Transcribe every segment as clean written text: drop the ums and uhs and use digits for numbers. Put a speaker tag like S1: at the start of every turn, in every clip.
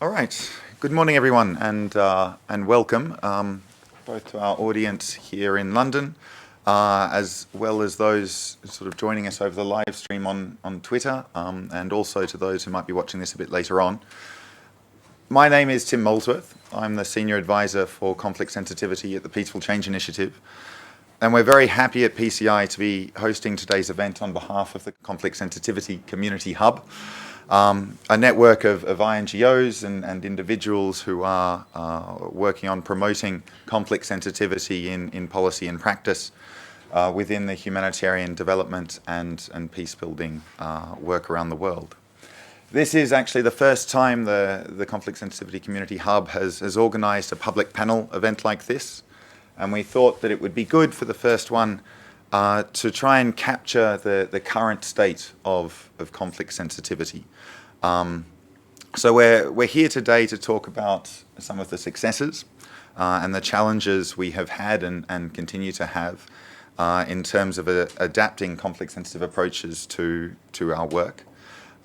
S1: All right. Good morning, everyone, and welcome both to our audience here in London, as well as those sort of joining us over the live stream on Twitter, and also to those who might be watching this a bit later on. My name is Tim Molesworth. I'm the Senior Advisor for Conflict Sensitivity at the Peaceful Change Initiative. And we're very happy at PCI to be hosting today's event on behalf of the Conflict Sensitivity Community Hub, a network of INGOs and individuals who are working on promoting conflict sensitivity in policy and practice within the humanitarian development and peace building work around the world. This is actually the first time the Conflict Sensitivity Community Hub has organised a public panel event like this. And we thought that it would be good for the first one to try and capture the current state of conflict sensitivity. So we're here today to talk about some of the successes and the challenges we have had and continue to have in terms of adapting conflict-sensitive approaches to our work,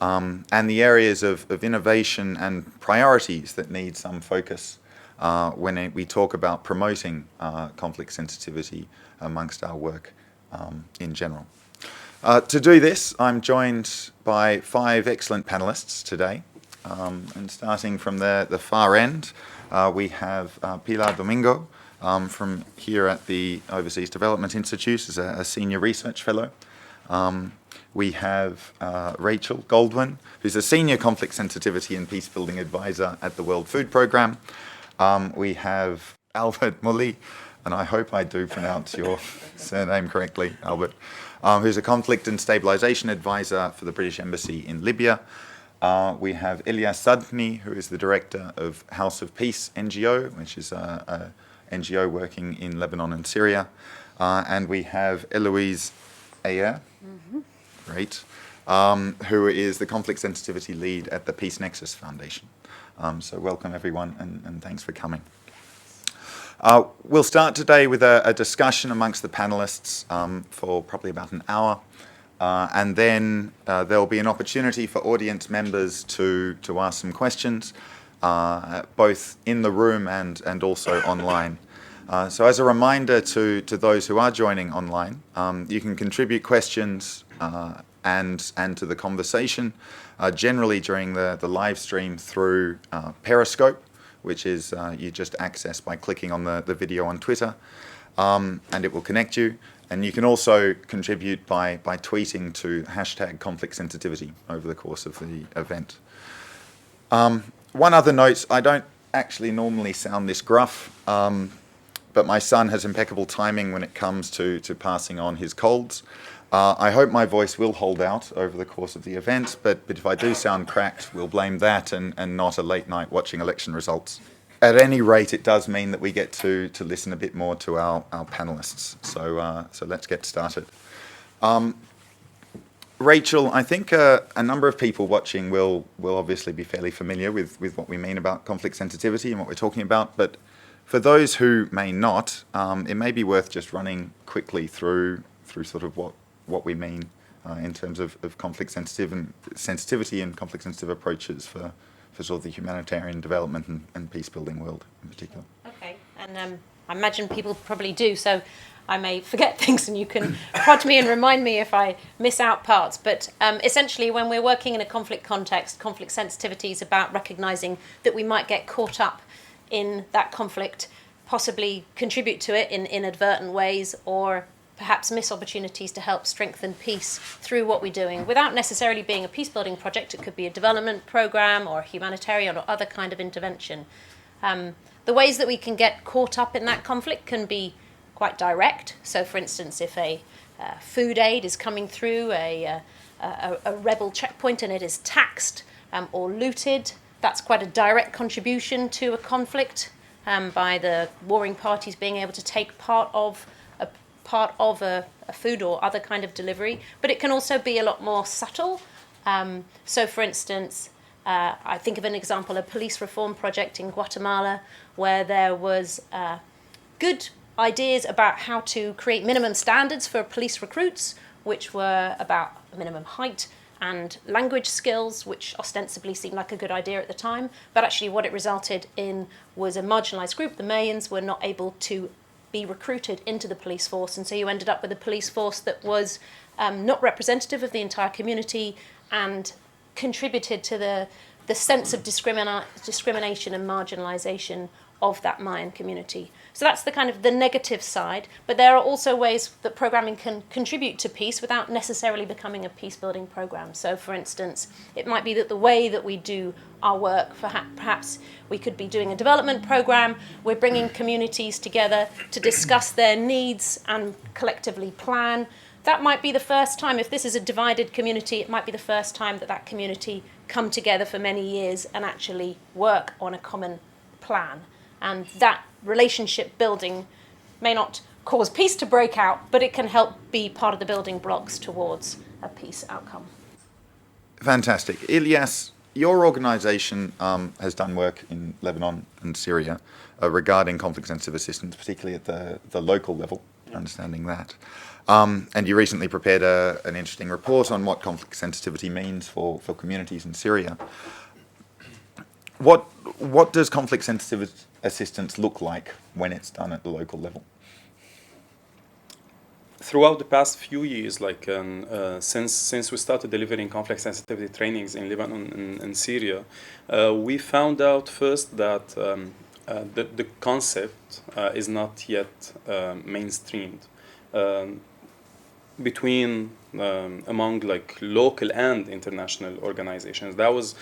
S1: and the areas of innovation and priorities that need some focus when we talk about promoting conflict sensitivity amongst our work in general. To do this, I'm joined by 5 excellent panelists today. And starting from the far end, we have Pilar Domingo from here at the Overseas Development Institute as a senior research fellow. We have Rachel Goldwyn, who's a senior conflict sensitivity and peace building advisor at the World Food Programme. We have Albert Mulli, and I hope I do pronounce your surname correctly, Albert, who's a conflict and stabilisation advisor for the British Embassy in Libya. We have Elias Sadkni, who is the director of House of Peace NGO, which is a NGO working in Lebanon and Syria. And we have Héloïse, great, who is the conflict sensitivity lead at the PeaceNexus Foundation. So welcome everyone, and thanks for coming. We'll start today with a discussion amongst the panelists for probably about an hour, and then there'll be an opportunity for audience members to ask some questions, both in the room and also online. So as a reminder to those who are joining online, you can contribute questions and to the conversation generally during the live stream through Periscope, which is you just access by clicking on the video on Twitter, and it will connect you. And you can also contribute by tweeting to hashtag conflict sensitivity over the course of the event. One other note, I don't actually normally sound this gruff, but my son has impeccable timing when it comes to passing on his colds. I hope my voice will hold out over the course of the event, but if I do sound cracked, we'll blame that and not a late night watching election results. At any rate, it does mean that we get to listen a bit more to our panelists. So let's get started. Rachel, I think a number of people watching will obviously be fairly familiar with what we mean about conflict sensitivity and what we're talking about, but for those who may not, it may be worth just running quickly through sort of what we mean in terms of conflict sensitivity and conflict sensitive approaches for sort of the humanitarian development and peace building world in particular.
S2: Okay, and I imagine people probably do, so I may forget things and you can prod me and remind me if I miss out parts. But essentially, when we're working in a conflict context, conflict sensitivity is about recognising that we might get caught up in that conflict, possibly contribute to it in inadvertent ways, or perhaps miss opportunities to help strengthen peace through what we're doing without necessarily being a peace building project. It could be a development program or a humanitarian or other kind of intervention. The ways that we can get caught up in that conflict can be quite direct. So for instance, if a food aid is coming through a rebel checkpoint and it is taxed or looted, that's quite a direct contribution to a conflict by the warring parties being able to take part of a food or other kind of delivery. But it can also be a lot more subtle. So for instance, I think of an example, a police reform project in Guatemala where there was good ideas about how to create minimum standards for police recruits, which were about minimum height, and language skills, which ostensibly seemed like a good idea at the time, but actually what it resulted in was a marginalised group. The Mayans were not able to be recruited into the police force, and so you ended up with a police force that was not representative of the entire community and contributed to the sense of discrimination and marginalisation of that Mayan community. So that's the kind of the negative side, but there are also ways that programming can contribute to peace without necessarily becoming a peace-building program. So for instance, it might be that the way that we do our work, perhaps we could be doing a development program, we're bringing communities together to discuss their needs and collectively plan. That might be the first time, if this is a divided community, it might be the first time that that community come together for many years and actually work on a common plan. And that relationship building may not cause peace to break out, but it can help be part of the building blocks towards a peace outcome.
S1: Fantastic. Elias, your organisation has done work in Lebanon and Syria regarding conflict-sensitive assistance, particularly at the local level, understanding that. And you recently prepared an interesting report on what conflict sensitivity means for communities in Syria. What does conflict sensitive assistance look like when it's done at the local level?
S3: Throughout the past few years, since we started delivering conflict sensitivity trainings in Lebanon and Syria, we found out first that the concept is not yet mainstreamed among local and international organizations. That was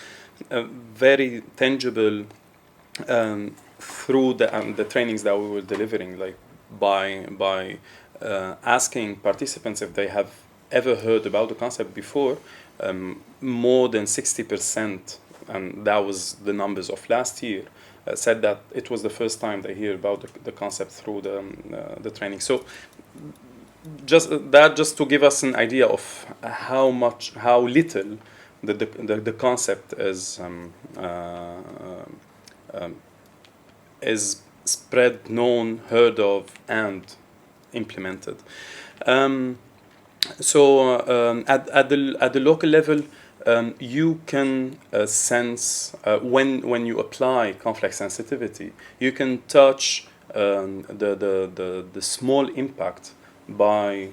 S3: very tangible through the trainings that we were delivering, by asking participants if they have ever heard about the concept before. More than 60%, and that was the numbers of last year, said that it was the first time they hear about the concept through the training. So just to give us an idea of how little the concept is spread, known, heard of, and implemented. So at the local level, you can sense when you apply conflict sensitivity, you can touch the small impact by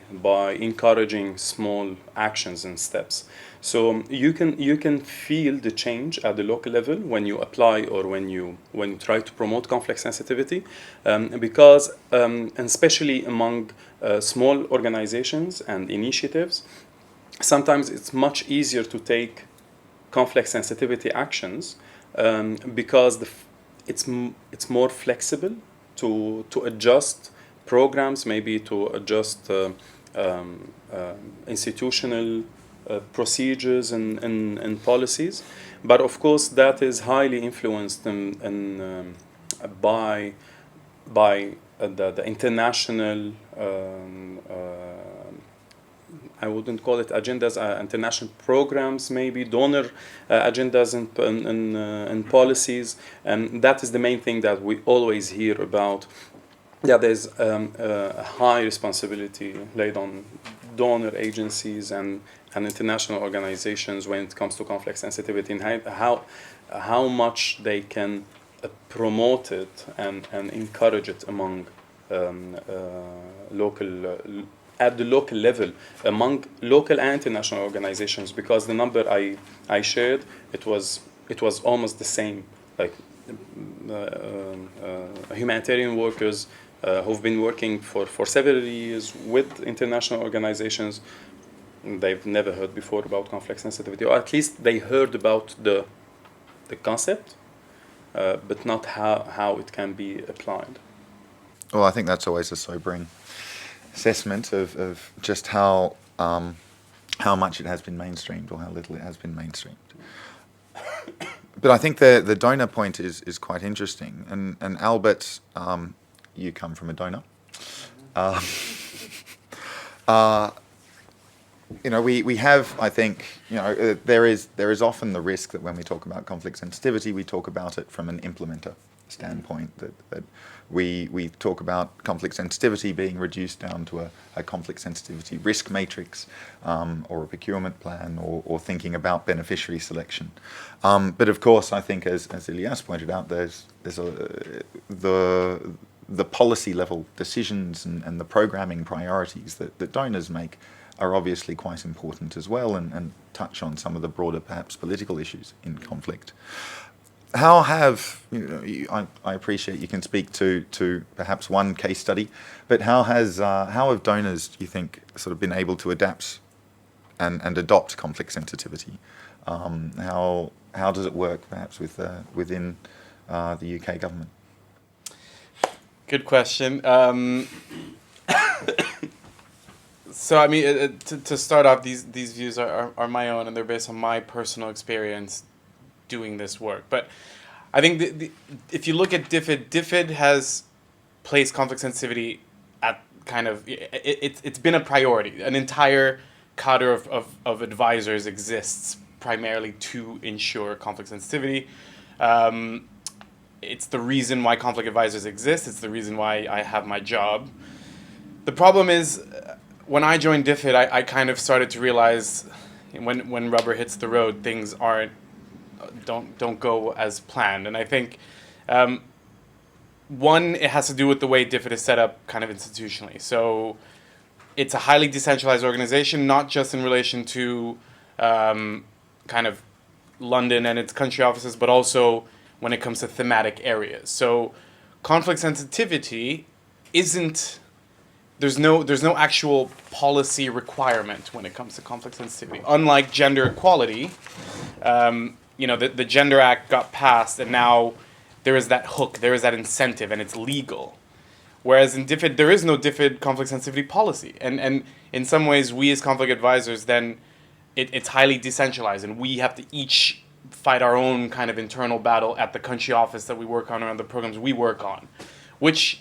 S3: encouraging small actions and steps. So you can feel the change at the local level when you apply or when you try to promote conflict sensitivity, because and especially among small organizations and initiatives, sometimes it's much easier to take conflict sensitivity actions because it's more flexible to adjust programs, maybe to adjust institutional procedures and policies. But of course, that is highly influenced by the international, I wouldn't call it agendas, international programs, maybe donor agendas and policies. And that is the main thing that we always hear about. Yeah, there's a high responsibility laid on donor agencies and international organizations when it comes to conflict sensitivity, and how much they can promote it and encourage it among at the local level, among local and international organizations. Because the number I shared, it was almost the same, like humanitarian workers who've been working for several years with international organizations. They've never heard before about conflict sensitivity, or at least they heard about the concept, but not how it can be applied.
S1: Well, I think that's always a sobering assessment of just how much it has been mainstreamed or how little it has been mainstreamed. But I think the donor point is quite interesting. And Albert, you come from a donor. We have, I think, there is often the risk that when we talk about conflict sensitivity, we talk about it from an implementer standpoint, that we talk about conflict sensitivity being reduced down to a conflict sensitivity risk matrix, or a procurement plan, or thinking about beneficiary selection. But of course, I think, as Elias pointed out, there's the policy level decisions and the programming priorities that donors make are obviously quite important as well, and touch on some of the broader, perhaps, political issues in conflict. How have, I appreciate you can speak to perhaps one case study, but how have donors, do you think, sort of been able to adapt and adopt conflict sensitivity? How does it work, perhaps, within the UK government?
S4: Good question. So, I mean, to start off, these views are my own, and they're based on my personal experience doing this work. But I think if you look at DFID has placed conflict sensitivity at kind of, it's been a priority. An entire cadre of advisors exists primarily to ensure conflict sensitivity. It's the reason why conflict advisors exist. It's the reason why I have my job. The problem is, when I joined DFID, I kind of started to realize when rubber hits the road, things don't go as planned. And I think, one, it has to do with the way DFID is set up kind of institutionally. So it's a highly decentralized organization, not just in relation to kind of London and its country offices, but also when it comes to thematic areas. So conflict sensitivity isn't... There's no actual policy requirement when it comes to conflict sensitivity. Unlike gender equality, the Gender Act got passed, and now there is that hook, there is that incentive, and it's legal. Whereas in DFID, there is no DFID conflict sensitivity policy. And in some ways, we as conflict advisors, then it's highly decentralized, and we have to each fight our own kind of internal battle at the country office that we work on, or on the programs we work on, which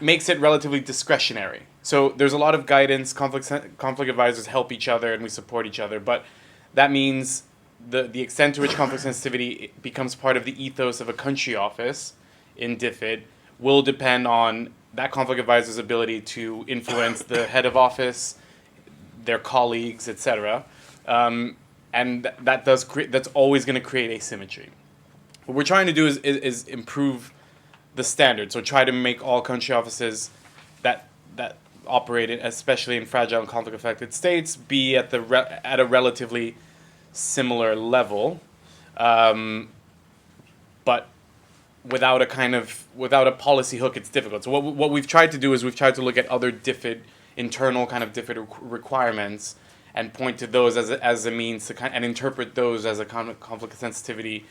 S4: makes it relatively discretionary. So there's a lot of guidance. Conflict advisors help each other, and we support each other. But that means the extent to which conflict sensitivity becomes part of the ethos of a country office in DFID will depend on that conflict advisor's ability to influence the head of office, their colleagues, etc. And that's always going to create asymmetry. What we're trying to do is improve the standard. So try to make all country offices that operate, especially in fragile and conflict-affected states, be at a relatively similar level, but without a policy hook, it's difficult. So what we've tried to do is we've tried to look at other internal kind of DFID requirements and point to those as a means to and interpret those as a conflict sensitivity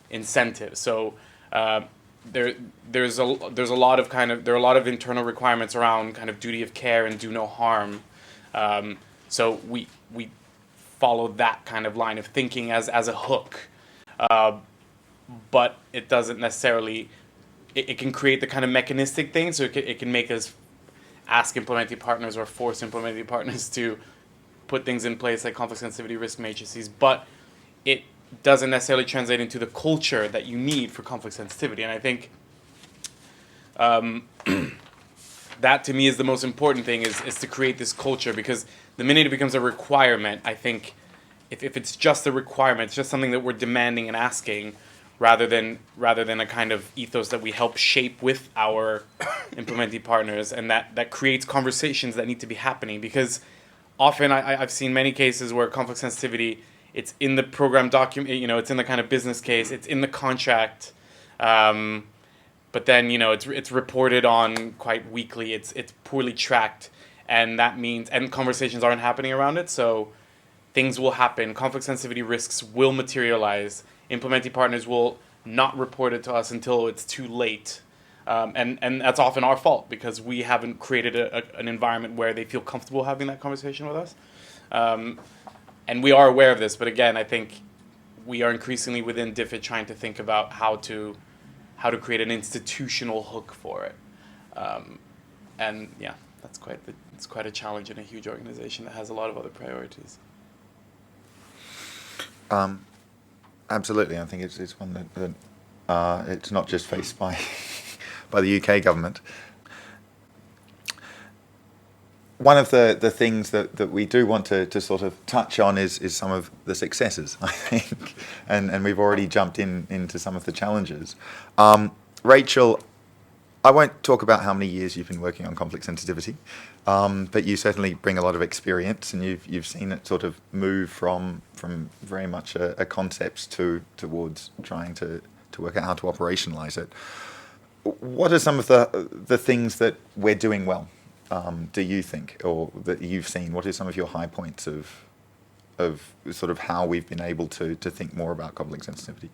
S4: incentive. So there are a lot of internal requirements around kind of duty of care and do no harm. So we follow that kind of line of thinking as a hook, but it doesn't necessarily. It can create the kind of mechanistic thing, so it can make us ask implementing partners or force implementing partners to put things in place like conflict sensitivity risk matrices, but it doesn't necessarily translate into the culture that you need for conflict sensitivity. And I think that to me is the most important thing, is to create this culture, because the minute it becomes a requirement, I think if it's just a requirement, it's just something that we're demanding and asking, rather than a kind of ethos that we help shape with our implementing partners, and that creates conversations that need to be happening. Because often I've seen many cases where conflict sensitivity, it's in the program document, it's in the kind of business case, it's in the contract, but then it's reported on quite weakly, it's poorly tracked, and that means conversations aren't happening around it. So things will happen, conflict sensitivity risks will materialize, implementing partners will not report it to us until it's too late. And that's often our fault, because we haven't created an environment where they feel comfortable having that conversation with us. And we are aware of this, but again, I think we are increasingly within DFID trying to think about how to create an institutional hook for it. And yeah, it's quite a challenge in a huge organization that has a lot of other priorities.
S1: Absolutely, I think it's one that It's not just faced by by the UK government. One of the things that we do want to sort of touch on is some of the successes, I think, and we've already jumped into some of the challenges. Rachel, I won't talk about how many years you've been working on conflict sensitivity, but you certainly bring a lot of experience, and you've seen it sort of move from very much a concept towards trying to work out how to operationalize it. What are some of the things that we're doing well, do you think, or that you've seen? What are some of your high points of sort of how we've been able to think more about conflict sensitivity?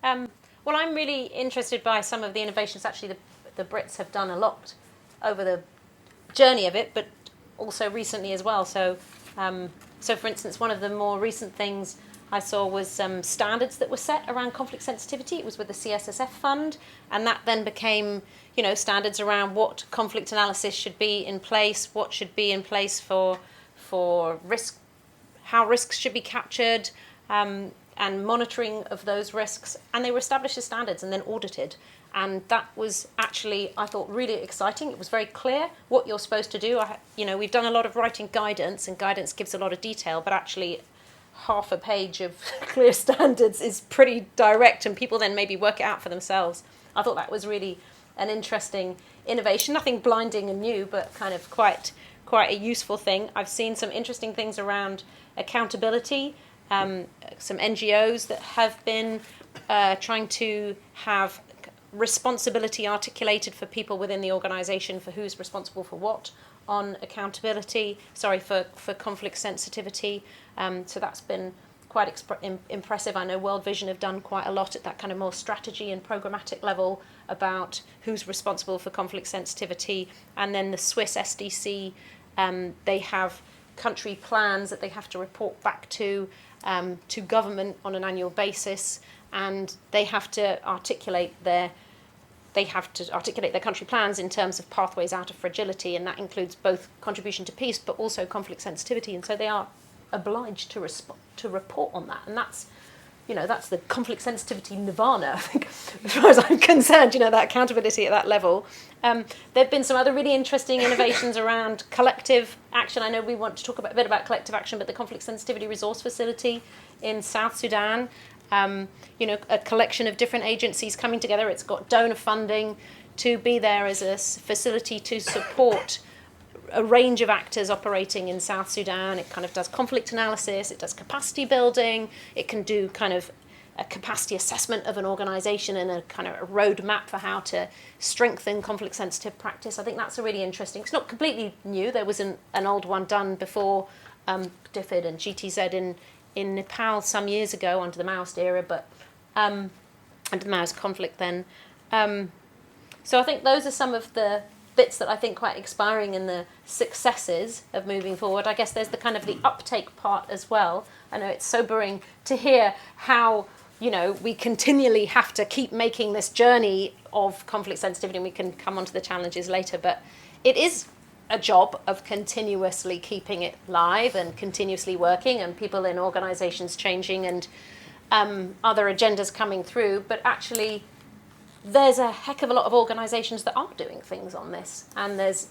S2: Well, I'm really interested by some of the innovations. Actually, the Brits have done a lot over the journey of it, but also recently as well. So, for instance, one of the more recent things I saw was standards that were set around conflict sensitivity. It was with the CSSF fund, and that then became, standards around what conflict analysis should be in place, what should be in place for risk, how risks should be captured, and monitoring of those risks. And they were established as standards and then audited. And that was actually, I thought, really exciting. It was very clear what you're supposed to do. We've done a lot of writing guidance, and guidance gives a lot of detail, but actually half a page of clear standards is pretty direct, and people then maybe work it out for themselves. I thought that was really an interesting innovation. Nothing blinding and new, but kind of quite a useful thing. I've seen some interesting things around accountability, some NGOs that have been trying to have responsibility articulated for people within the organisation for who's responsible for what on accountability, for conflict sensitivity. So that's been quite impressive. I know World Vision have done quite a lot at that kind of more strategy and programmatic level about who's responsible for conflict sensitivity. And then the Swiss SDC, they have country plans that they have to report back to government on an annual basis, and they have to articulate their country plans in terms of pathways out of fragility, and that includes both contribution to peace but also conflict sensitivity. And so they are obliged to report on that, and that's the conflict sensitivity nirvana, I think, as far as I'm concerned. That accountability at that level. There've been some other really interesting innovations around collective action. I know we want to talk a bit about collective action, but the conflict sensitivity resource facility in South Sudan. A collection of different agencies coming together. It's got donor funding to be there as a facility to support a range of actors operating in South Sudan. It kind of does conflict analysis, it does capacity building, it can do kind of a capacity assessment of an organisation and a kind of a roadmap for how to strengthen conflict sensitive practice. I think that's a really interesting. It's not completely new. There was an old one done before DFID and GTZ in Nepal some years ago under the Maoist era, but under the Maoist conflict then. So I think those are some of the bits that I think quite inspiring in the successes of moving forward. I guess there's the kind of the uptake part as well. I know it's sobering to hear how, we continually have to keep making this journey of conflict sensitivity, and we can come on to the challenges later, but it is a job of continuously keeping it live and continuously working, and people in organisations changing and other agendas coming through. But actually, there's a heck of a lot of organisations that are doing things on this, and there's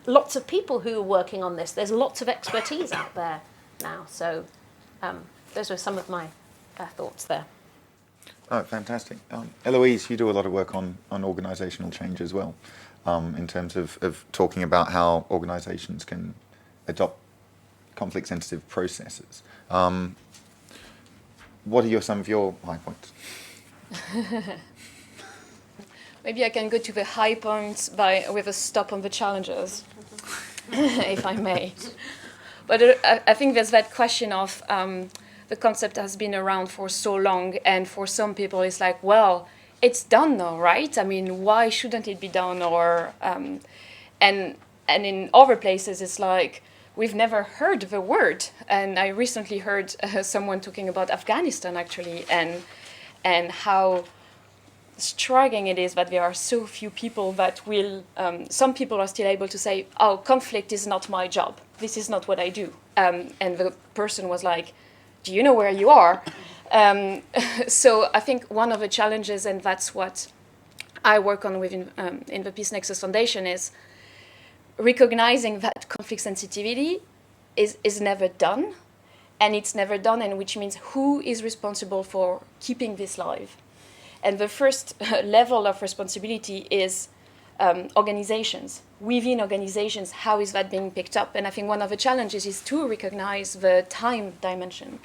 S2: lots of people who are working on this. There's lots of expertise out there now. So those are some of my thoughts there.
S1: Oh, fantastic. Héloïse, you do a lot of work on organisational change as well. In terms of talking about how organisations can adopt conflict-sensitive processes. What are some of your high points?
S5: Maybe I can go to the high points with a stop on the challenges, if I may. But I think there's that question of the concept has been around for so long, and for some people it's like, well, it's done now, right? I mean, why shouldn't it be done? Or and in other places, it's like we've never heard the word. And I recently heard someone talking about Afghanistan actually, and how striking it is that there are so few people that will. Some people are still able to say, "Oh, conflict is not my job. This is not what I do." And the person was like, "Do you know where you are?" So I think one of the challenges, and that's what I work on within in the PeaceNexus Foundation, is recognizing that conflict sensitivity is never done, and it's never done, and which means who is responsible for keeping this live. And the first level of responsibility is organizations. Within organizations, how is that being picked up? And I think one of the challenges is to recognize the time dimension.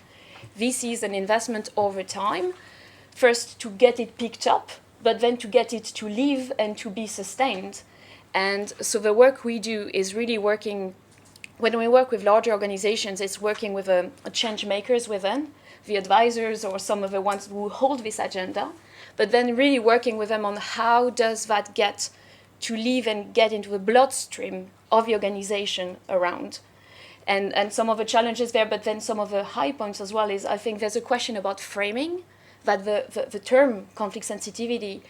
S5: This is an investment over time, first to get it picked up, but then to get it to live and to be sustained. And so the work we do is really working, when we work with larger organizations, it's working with a change makers within, the advisors or some of the ones who hold this agenda, but then really working with them on how does that get to live and get into the bloodstream of the organization around. And some of the challenges there, but then some of the high points as well is I think there's a question about framing, that the term conflict sensitivity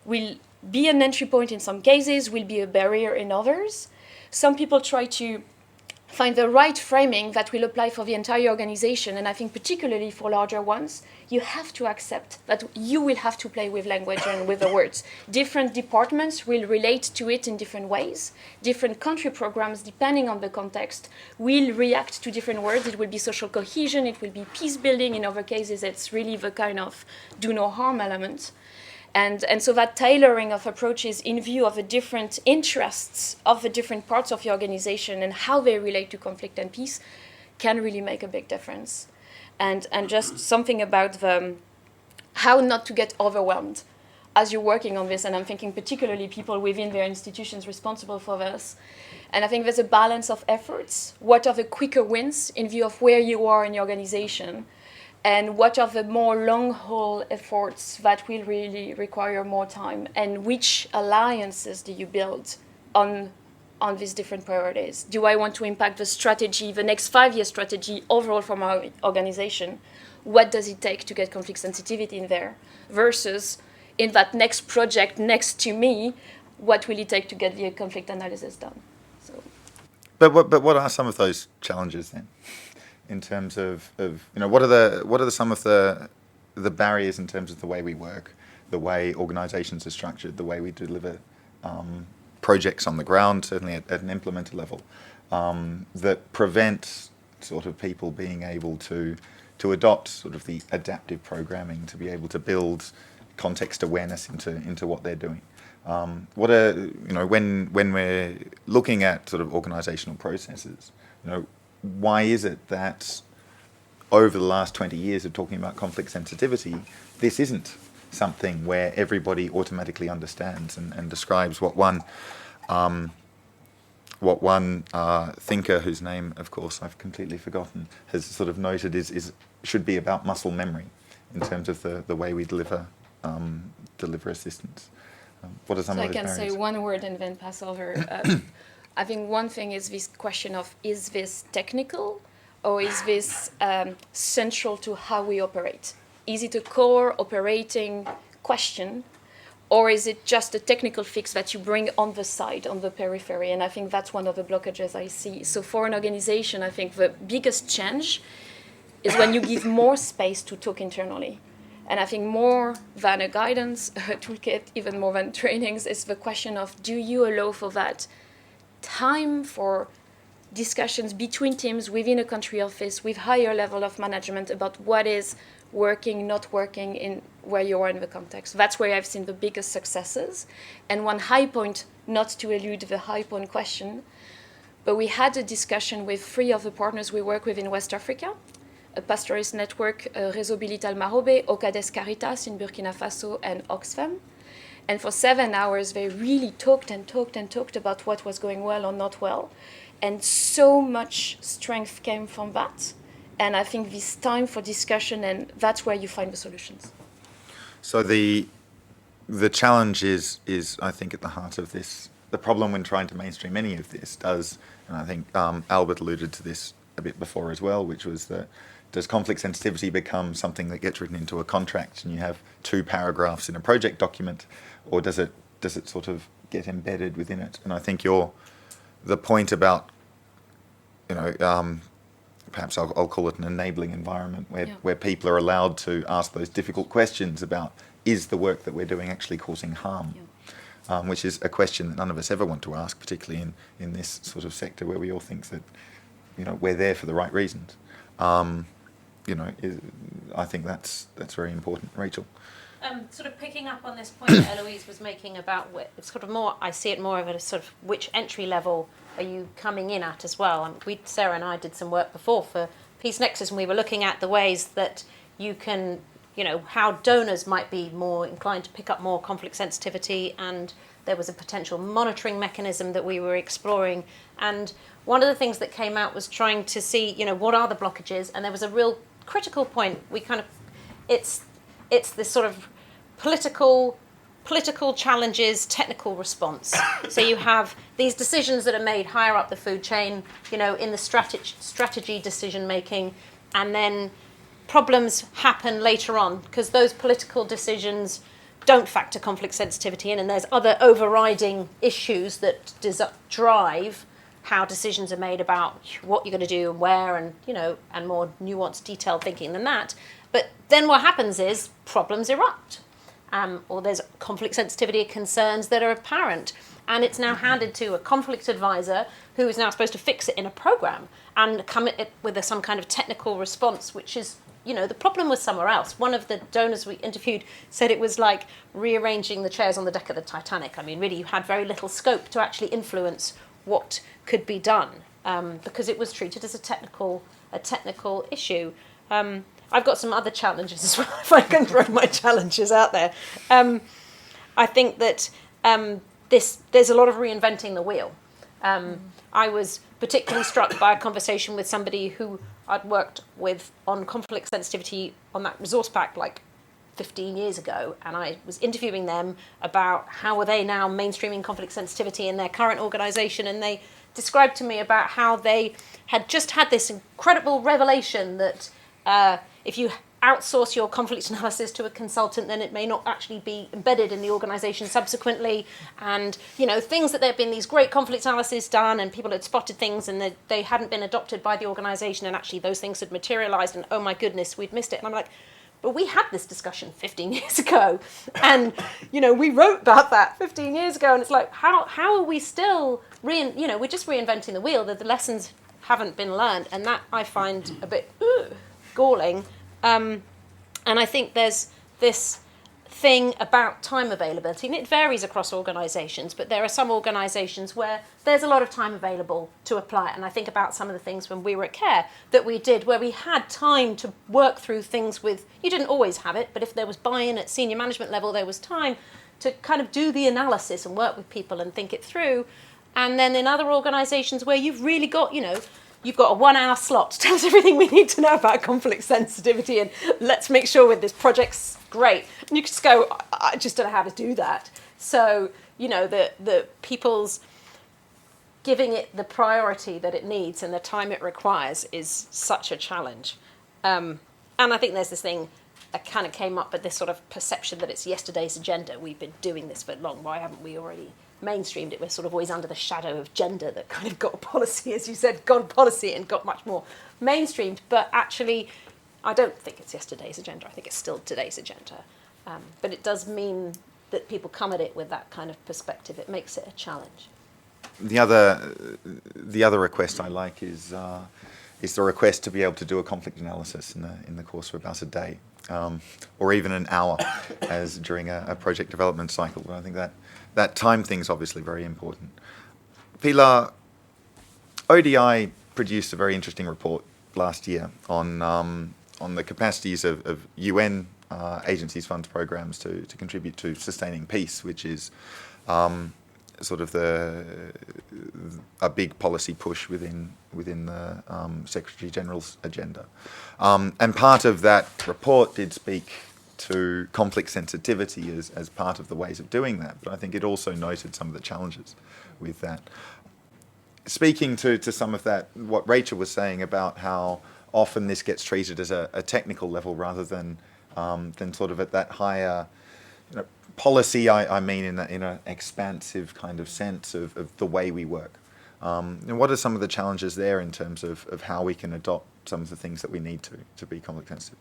S5: will be an entry point in some cases, will be a barrier in others. Some people try to find the right framing that will apply for the entire organization, and I think particularly for larger ones, you have to accept that you will have to play with language and with the words. Different departments will relate to it in different ways. Different country programs, depending on the context, will react to different words. It will be social cohesion, it will be peace building. In other cases, it's really the kind of do no harm element. And so that tailoring of approaches in view of the different interests of the different parts of the organization and how they relate to conflict and peace can really make a big difference. And just something about how not to get overwhelmed as you're working on this. And I'm thinking particularly people within their institutions responsible for this. And I think there's a balance of efforts. What are the quicker wins in view of where you are in your organization? And what are the more long-haul efforts that will really require more time? And which alliances do you build on these different priorities? Do I want to impact the strategy, the next 5-year strategy overall from our organization? What does it take to get conflict sensitivity in there? Versus in that next project next to me, what will it take to get the conflict analysis done? So.
S1: But what are some of those challenges then? In terms of what are some of the barriers in terms of the way we work, the way organisations are structured, the way we deliver projects on the ground, certainly at an implementer level, that prevent sort of people being able to adopt sort of the adaptive programming, to be able to build context awareness into what they're doing. What are when we're looking at sort of organisational processes, why is it that over the last 20 years of talking about conflict sensitivity, this isn't something where everybody automatically understands and describes what one thinker, whose name, of course, I've completely forgotten, has sort of noted is should be about muscle memory in terms of the way we deliver assistance. What are some of those barriers?
S5: I can say one word and then pass over. I think one thing is this question of, is this technical or is this central to how we operate? Is it a core operating question, or is it just a technical fix that you bring on the side, on the periphery? And I think that's one of the blockages I see. So for an organization, I think the biggest change is when you give more space to talk internally. And I think more than a guidance toolkit, even more than trainings, is the question of, do you allow for that time for discussions between teams within a country office with higher level of management about what is working, not working in where you are in the context. That's where I've seen the biggest successes. And one high point, not to elude the high point question, but we had a discussion with 3 of the partners we work with in West Africa, a pastoralist network, Réseau Bilital Marobe, Ocades Caritas in Burkina Faso, and Oxfam. And for 7 hours, they really talked about what was going well or not well. And so much strength came from that. And I think this time for discussion, and that's where you find the solutions.
S1: So the challenge is I think, at the heart of this. The problem when trying to mainstream any of this does, and I think Albert alluded to this a bit before as well, which was that does conflict sensitivity become something that gets written into a contract and you have 2 paragraphs in a project document, or does it sort of get embedded within it? And I think the point about perhaps I'll call it an enabling environment where people are allowed to ask those difficult questions about, is the work that we're doing actually causing harm? Which is a question that none of us ever want to ask, particularly in this sort of sector where we all think that, we're there for the right reasons. I think that's very important. Rachel?
S2: Sort of picking up on this point that Héloïse was making about, it's sort of more, I see it more of a sort of which entry level are you coming in at as well. Sarah and I did some work before for PeaceNexus, and we were looking at the ways that you can, how donors might be more inclined to pick up more conflict sensitivity, and there was a potential monitoring mechanism that we were exploring. And one of the things that came out was trying to see, what are the blockages, and there was a real critical point. It's this sort of political challenges, technical response. So you have these decisions that are made higher up the food chain, in the strategy decision making, and then problems happen later on because those political decisions don't factor conflict sensitivity in, and there's other overriding issues that drive how decisions are made about what you're going to do and where, and and more nuanced, detailed thinking than that. But then what happens is problems erupt. Or there's conflict sensitivity concerns that are apparent, and it's now handed to a conflict advisor who is now supposed to fix it in a program and come at it with some kind of technical response, which is, the problem was somewhere else. One of the donors we interviewed said it was like rearranging the chairs on the deck of the Titanic. I mean, really, you had very little scope to actually influence what could be done because it was treated as a technical issue. I've got some other challenges as well, if I can throw my challenges out there. I think that there's a lot of reinventing the wheel. I was particularly struck by a conversation with somebody who I'd worked with on conflict sensitivity on that resource pack like 15 years ago, and I was interviewing them about how are they now mainstreaming conflict sensitivity in their current organisation, and they described to me about how they had just had this incredible revelation that if you outsource your conflict analysis to a consultant, then it may not actually be embedded in the organisation subsequently. And, things that there have been these great conflict analyses done and people had spotted things and they hadn't been adopted by the organisation, and actually those things had materialised and, oh my goodness, we'd missed it. And I'm like, but we had this discussion 15 years ago. And, we wrote about that 15 years ago. And it's like, how are we still, we're just reinventing the wheel, that the lessons haven't been learned. And that I find a bit galling. And I think there's this thing about time availability, and it varies across organisations, but there are some organisations where there's a lot of time available to apply it. And I think about some of the things when we were at CARE that we did where we had time to work through things with, you didn't always have it, but if there was buy-in at senior management level, there was time to kind of do the analysis and work with people and think it through. And then in other organisations where you've really got, you've got a 1 hour slot to tell us everything we need to know about conflict sensitivity, and let's make sure with this project's great. And you just go, I just don't know how to do that. So, the people's giving it the priority that it needs and the time it requires is such a challenge. And I think there's this thing that kind of came up with this sort of perception that it's yesterday's agenda. We've been doing this for long. Why haven't we already mainstreamed it? We're sort of always under the shadow of gender that kind of got policy, as you said, got policy and got much more mainstreamed. But actually, I don't think it's yesterday's agenda. I think it's still today's agenda. But it does mean that people come at it with that kind of perspective. It makes it a challenge.
S1: The other request I like is the request to be able to do a conflict analysis in the course of about a day, or even an hour, as during a project development cycle. But I think that time thing's obviously very important. Pilar, ODI produced a very interesting report last year on the capacities of UN agencies, funds, programs to contribute to sustaining peace, which is sort of a big policy push within the Secretary General's agenda. And part of that report did speak to conflict sensitivity as part of the ways of doing that, but I think it also noted some of the challenges with that. Speaking to some of that, what Rachel was saying about how often this gets treated as a technical level rather than sort of at that higher policy, I mean in an expansive kind of sense of the way we work. And what are some of the challenges there in terms of how we can adopt some of the things that we need to be conflict sensitive?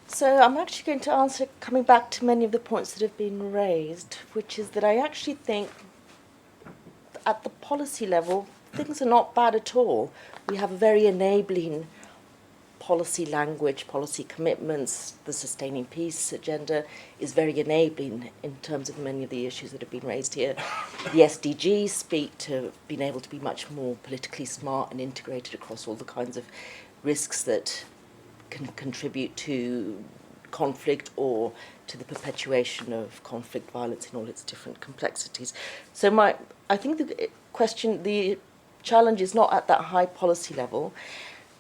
S6: So I'm actually going to answer coming back to many of the points that have been raised, which is that I actually think at the policy level, things are not bad at all. We have a very enabling policy language, policy commitments. The Sustaining Peace agenda is very enabling in terms of many of the issues that have been raised here. The SDGs speak to being able to be much more politically smart and integrated across all the kinds of risks that can contribute to conflict or to the perpetuation of conflict, violence in all its different complexities. So I think the challenge is not at that high policy level.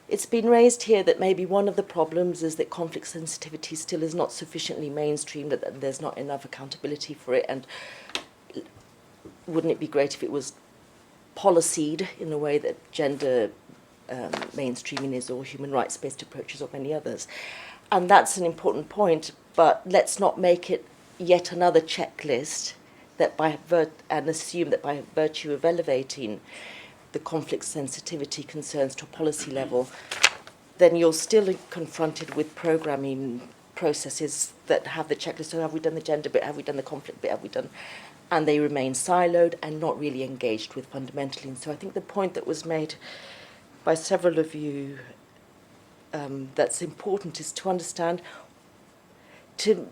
S6: It's been raised here that maybe one of the problems is that conflict sensitivity still is not sufficiently mainstreamed, that there's not enough accountability for it, and wouldn't it be great if it was policied in a way that gender mainstreaming is, or human rights-based approaches, or many others. And that's an important point, but let's not make it yet another checklist that and assume that by virtue of elevating the conflict sensitivity concerns to a policy level, then you're still confronted with programming processes that have the checklist. So have we done the gender bit? Have we done the conflict bit? Have we done? And they remain siloed and not really engaged with fundamentally. And so I think the point that was made by several of you that's important is to understand, to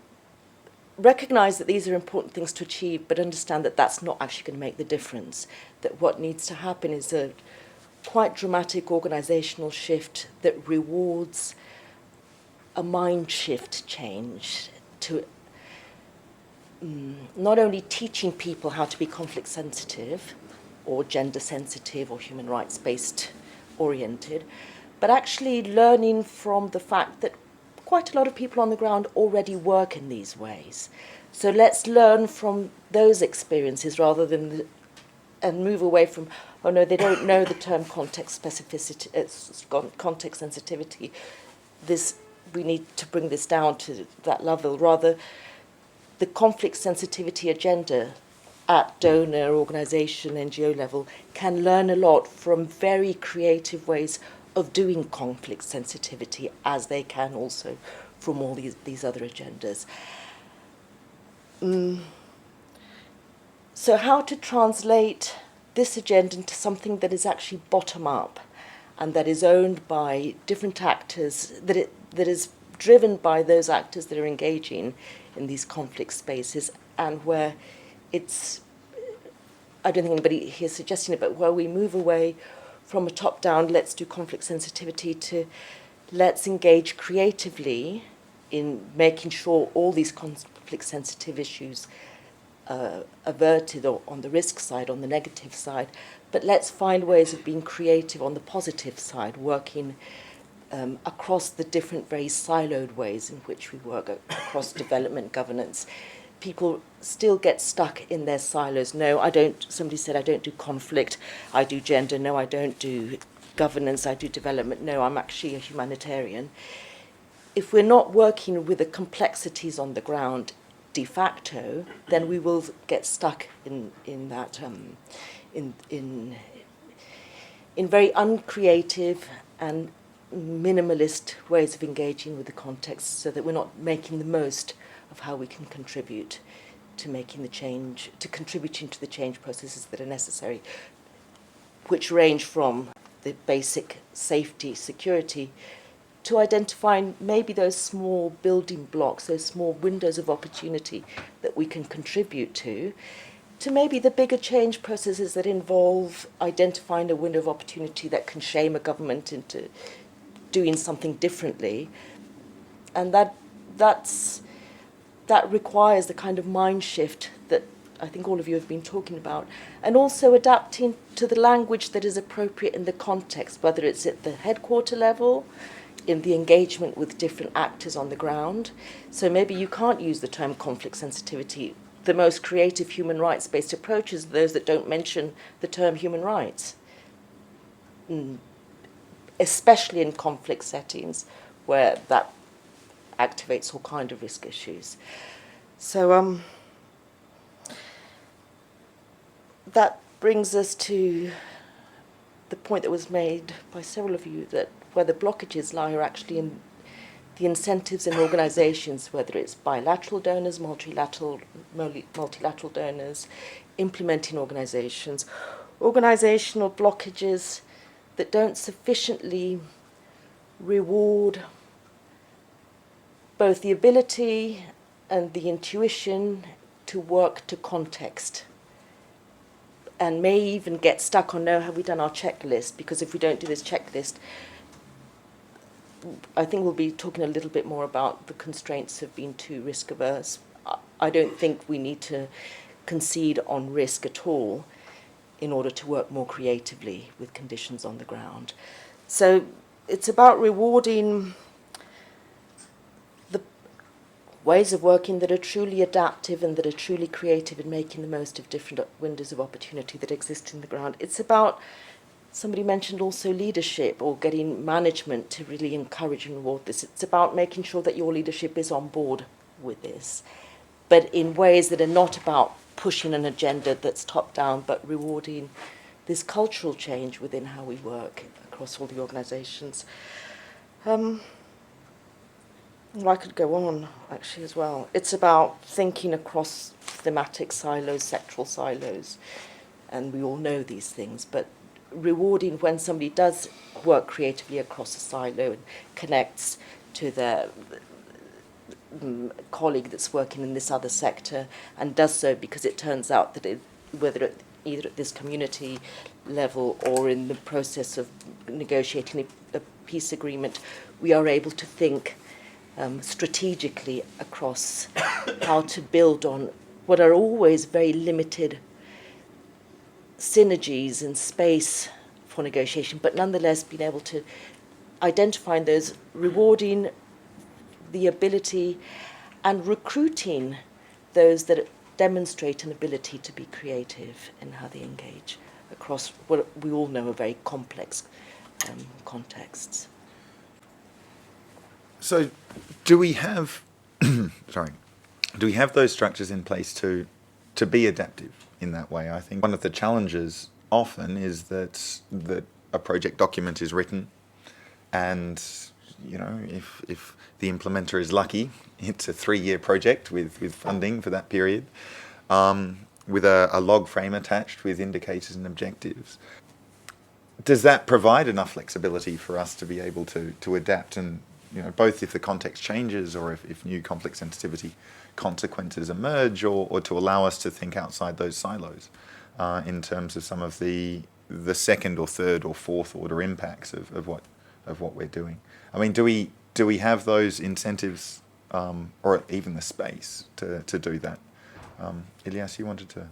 S6: recognise that these are important things to achieve, but understand that that's not actually going to make the difference. That what needs to happen is a quite dramatic organisational shift that rewards a mind shift change to not only teaching people how to be conflict sensitive or gender sensitive or human rights based oriented, but actually learning from the fact that quite a lot of people on the ground already work in these ways. So let's learn from those experiences rather than and move away from, oh no, they don't know the term context specificity, context sensitivity. We need to bring this down to that level. Rather, the conflict sensitivity agenda at donor, organisation, NGO level can learn a lot from very creative ways of doing conflict sensitivity, as they can also from all these other agendas. So how to translate this agenda into something that is actually bottom-up and that is owned by different actors, that is driven by those actors that are engaging in these conflict spaces, and where it's, I don't think anybody here is suggesting it, but where we move away from a top-down, let's do conflict sensitivity, to let's engage creatively in making sure all these conflict-sensitive issues are averted, or on the risk side, on the negative side, but let's find ways of being creative on the positive side, working across the different very siloed ways in which we work across development, governance. People still get stuck in their silos. No, I don't, somebody said, I don't do conflict, I do gender. No, I don't do governance, I do development. No, I'm actually a humanitarian. If we're not working with the complexities on the ground de facto, then we will get stuck in that, in very uncreative and minimalist ways of engaging with the context, so that we're not making the most of how we can contribute to making the change, to contributing to the change processes that are necessary, which range from the basic safety, security, to identifying maybe those small building blocks, those small windows of opportunity that we can contribute to maybe the bigger change processes that involve identifying a window of opportunity that can shame a government into doing something differently. And that requires the kind of mind shift that I think all of you have been talking about, and also adapting to the language that is appropriate in the context, whether it's at the headquarter level, in the engagement with different actors on the ground. So maybe you can't use the term conflict sensitivity. The most creative human rights-based approaches are those that don't mention the term human rights, especially in conflict settings where that activates all kind of risk issues. So brings us to the point that was made by several of you, that where the blockages lie are actually in the incentives in organisations, whether it's bilateral donors, multilateral donors, implementing organisations, organisational blockages that don't sufficiently reward both the ability and the intuition to work to context, and may even get stuck on, no, have we done our checklist? Because if we don't do this checklist, I think we'll be talking a little bit more about the constraints of being too risk averse. I don't think we need to concede on risk at all in order to work more creatively with conditions on the ground. So it's about rewarding the ways of working that are truly adaptive and that are truly creative in making the most of different windows of opportunity that exist in the ground. It's about, somebody mentioned also leadership, or getting management to really encourage and reward this. It's about making sure that your leadership is on board with this, but in ways that are not about pushing an agenda that's top down, but rewarding this cultural change within how we work across all the organisations. Well, I could go on actually as well. It's about thinking across thematic silos, sectoral silos, and we all know these things, but rewarding when somebody does work creatively across a silo and connects to their colleague that's working in this other sector, and does so because it turns out that either at this community level or in the process of negotiating a peace agreement, we are able to think strategically across how to build on what are always very limited synergies in space for negotiation, but nonetheless being able to identify those, rewarding the ability and recruiting those that demonstrate an ability to be creative in how they engage across what we all know are very complex contexts.
S1: So do we have do we have those structures in place to be adaptive in that way? I think one of the challenges often is that a project document is written, and if the implementer is lucky, it's a 3-year project with funding for that period, with a log frame attached with indicators and objectives. Does that provide enough flexibility for us to be able to adapt, and both if the context changes or if new conflict sensitivity consequences emerge, or to allow us to think outside those silos in terms of some of the second or third or fourth order impacts of what we're doing? I mean, do we have those incentives or even the space to do that? Elias, you wanted to?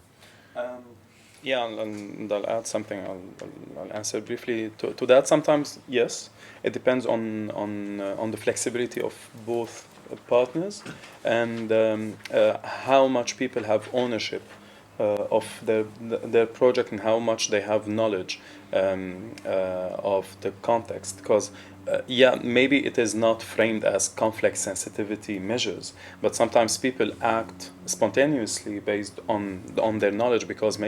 S3: Yeah, and I'll add something. I'll answer briefly to that. Sometimes, yes, it depends on the flexibility of both partners and how much people have ownership of their project and how much they have knowledge of the context. Because maybe it is not framed as conflict sensitivity measures, but sometimes people act spontaneously based on their knowledge, because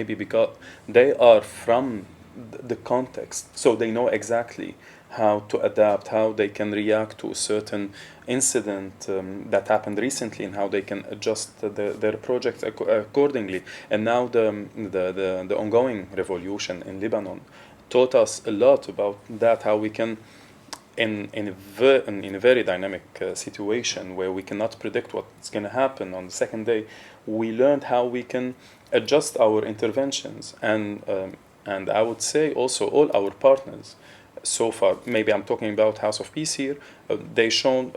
S3: they are from the context, so they know exactly how to adapt, how they can react to a certain incident that happened recently, and how they can adjust their project accordingly. And now the ongoing revolution in Lebanon taught us a lot about that, how we can, in a very dynamic situation where we cannot predict what's going to happen on the second day, we learned how we can adjust our interventions. And I would say also all our partners so far, maybe I'm talking about House of Peace here, they shown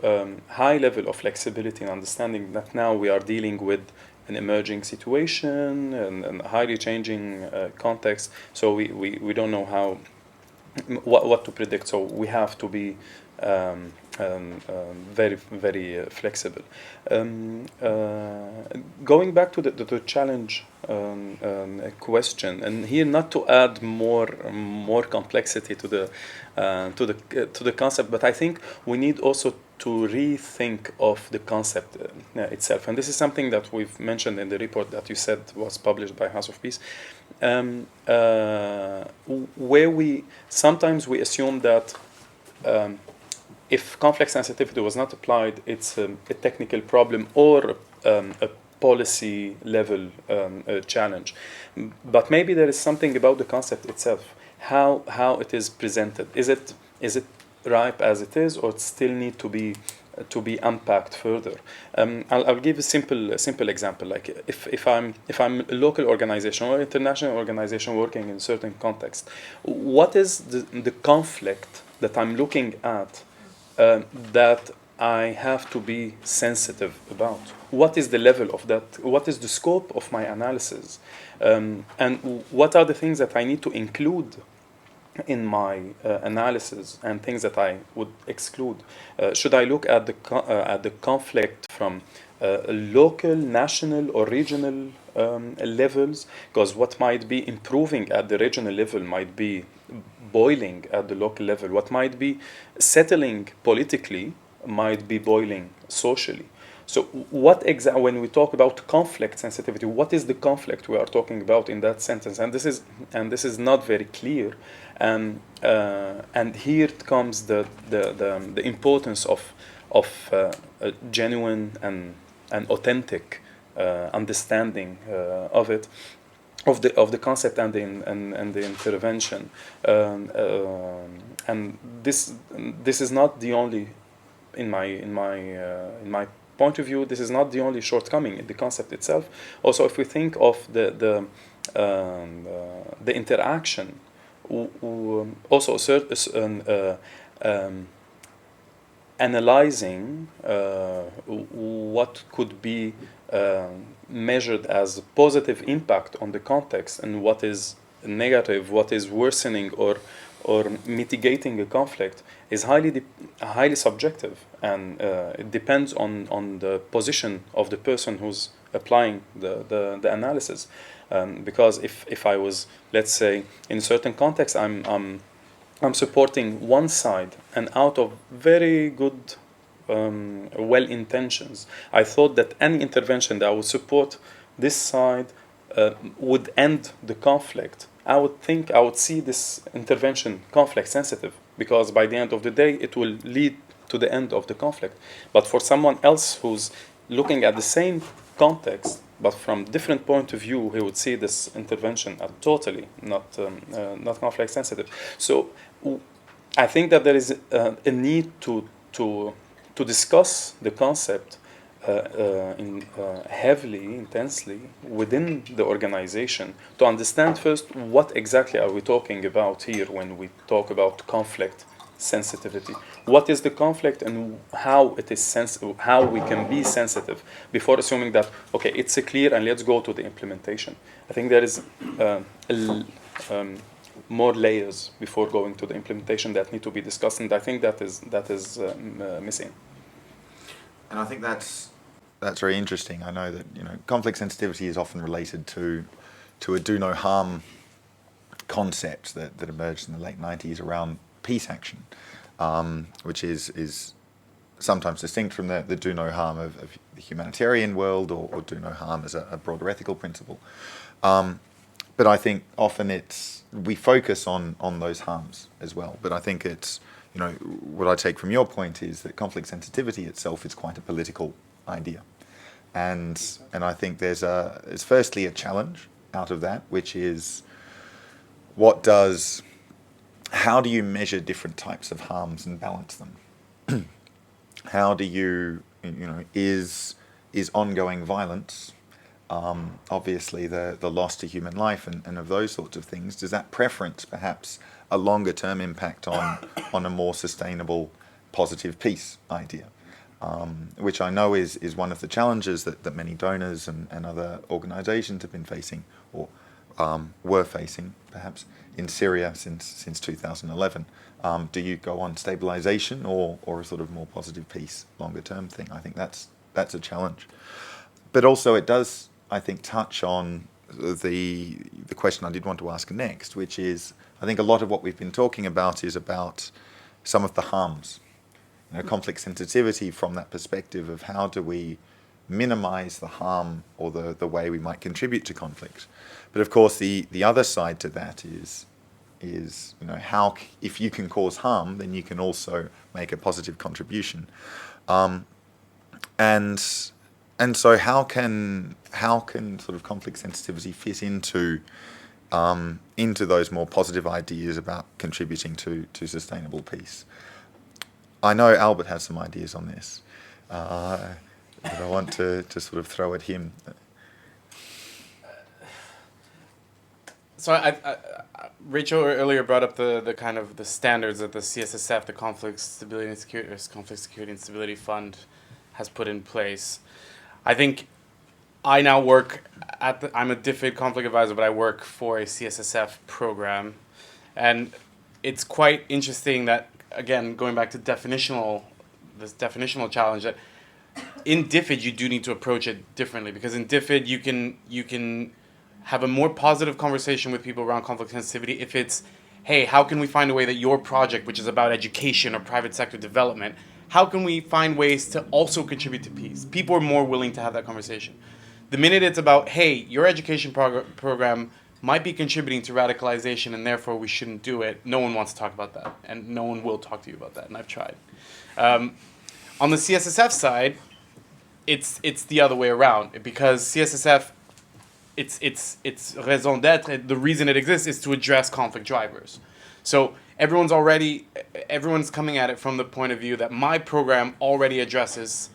S3: high level of flexibility and understanding that now we are dealing with an emerging situation and a highly changing context. So we don't know what to predict. So we have to be very, very flexible. Going back to the challenge question, and here not to add more complexity to the concept, but I think we need also to rethink of the concept itself. And this is something that we've mentioned in the report that you said was published by House of Peace. where we sometimes we assume that if conflict sensitivity was not applied, it's a technical problem or a policy level challenge. But maybe there is something about the concept itself, how it is presented. Is it ripe as it is, or it still need to be unpacked further? I'll give a simple example. Like if I'm a local organization or international organization working in a certain context, what is the conflict that I'm looking at that I have to be sensitive about? What is the level of that? What is the scope of my analysis? And what are the things that I need to include in my analysis and things that I would exclude? Should I look at the conflict from local, national, or regional levels? Because what might be improving at the regional level might be boiling at the local level. What might be settling politically might be boiling socially. So when we talk about conflict sensitivity, what is the conflict we are talking about in that sentence? And this is not very clear. And here comes the importance of a genuine and authentic understanding of it, of the concept and the intervention. And this is not the only, in my point of view, this is not the only shortcoming in the concept itself. Also, if we think of the interaction, also analyzing what could be measured as positive impact on the context and what is negative, what is worsening or mitigating a conflict is highly subjective, and it depends on the position of the person who's applying the analysis. Because if I was, let's say, in a certain context, I'm supporting one side, and out of very good well intentions, I thought that any intervention that would support this side would end the conflict. I would see this intervention conflict sensitive, because by the end of the day it will lead to the end of the conflict. But for someone else who's looking at the same context but from different point of view, he would see this intervention as totally not conflict sensitive. So I think that there is a need to discuss the concept heavily, intensely within the organization, to understand first what exactly are we talking about here when we talk about conflict sensitivity. What is the conflict and how it is how we can be sensitive before assuming that, okay, it's clear and let's go to the implementation. I think there is more layers before going to the implementation that need to be discussed, and I think that is missing.
S1: And I think that's very interesting. I know that conflict sensitivity is often related to a do no harm concept that emerged in the late 90s around peace action, which is sometimes distinct from the do no harm of the humanitarian world or do no harm as a broader ethical principle. But I think often we focus on those harms as well. But I think it's, what I take from your point is that conflict sensitivity itself is quite a political idea. And I think there's firstly a challenge out of that, which is how do you measure different types of harms and balance them? How do you, is ongoing violence, obviously the loss to human life and of those sorts of things, does that preference perhaps a longer term impact on a more sustainable, positive peace idea? Which I know is one of the challenges that many donors and other organizations have been facing, or were facing perhaps, in Syria since 2011. Do you go on stabilization or a sort of more positive peace longer term thing? I think that's a challenge. But also it does, I think, touch on the question I did want to ask next, which is, I think a lot of what we've been talking about is about some of the harms. Conflict sensitivity from that perspective of how do we minimize the harm or the way we might contribute to conflict. But of course, the other side to that is how if you can cause harm, then you can also make a positive contribution. And so how can sort of conflict sensitivity fit into those more positive ideas about contributing to sustainable peace? I know Albert has some ideas on this, but I want to sort of throw at him.
S4: So Rachel earlier brought up the kind of the standards that the CSSF, the Conflict Security and Stability Fund, has put in place. I think I now work I'm a DFID conflict advisor, but I work for a CSSF program, and it's quite interesting that, again, going back to this definitional challenge, that in DFID you do need to approach it differently, because in DFID you can have a more positive conversation with people around conflict sensitivity if it's, hey, how can we find a way that your project, which is about education or private sector development, how can we find ways to also contribute to peace? People are more willing to have that conversation. The minute it's about, hey, your education program might be contributing to radicalization and therefore we shouldn't do it, no one wants to talk about that, and no one will talk to you about that, and I've tried. On the CSSF side, it's the other way around, because CSSF, its raison d'etre, the reason it exists, is to address conflict drivers. So everyone's coming at it from the point of view that my program already addresses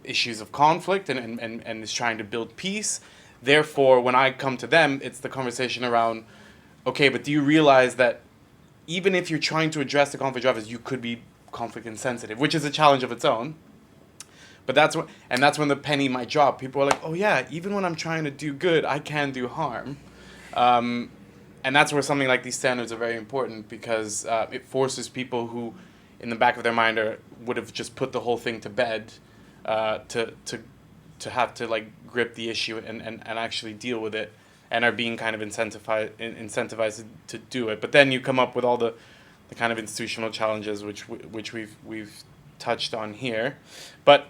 S4: issues of conflict and is trying to build peace. Therefore, when I come to them, it's the conversation around, okay, but do you realize that even if you're trying to address the conflict drivers, you could be conflict insensitive, which is a challenge of its own. But that's when the penny might drop. People are like, oh yeah, even when I'm trying to do good, I can do harm. And that's where something like these standards are very important, because it forces people who, in the back of their mind, would have just put the whole thing to bed, to have to like grip the issue and actually deal with it, and are being kind of incentivized to do it. But then you come up with all the kind of institutional challenges which we've touched on here. But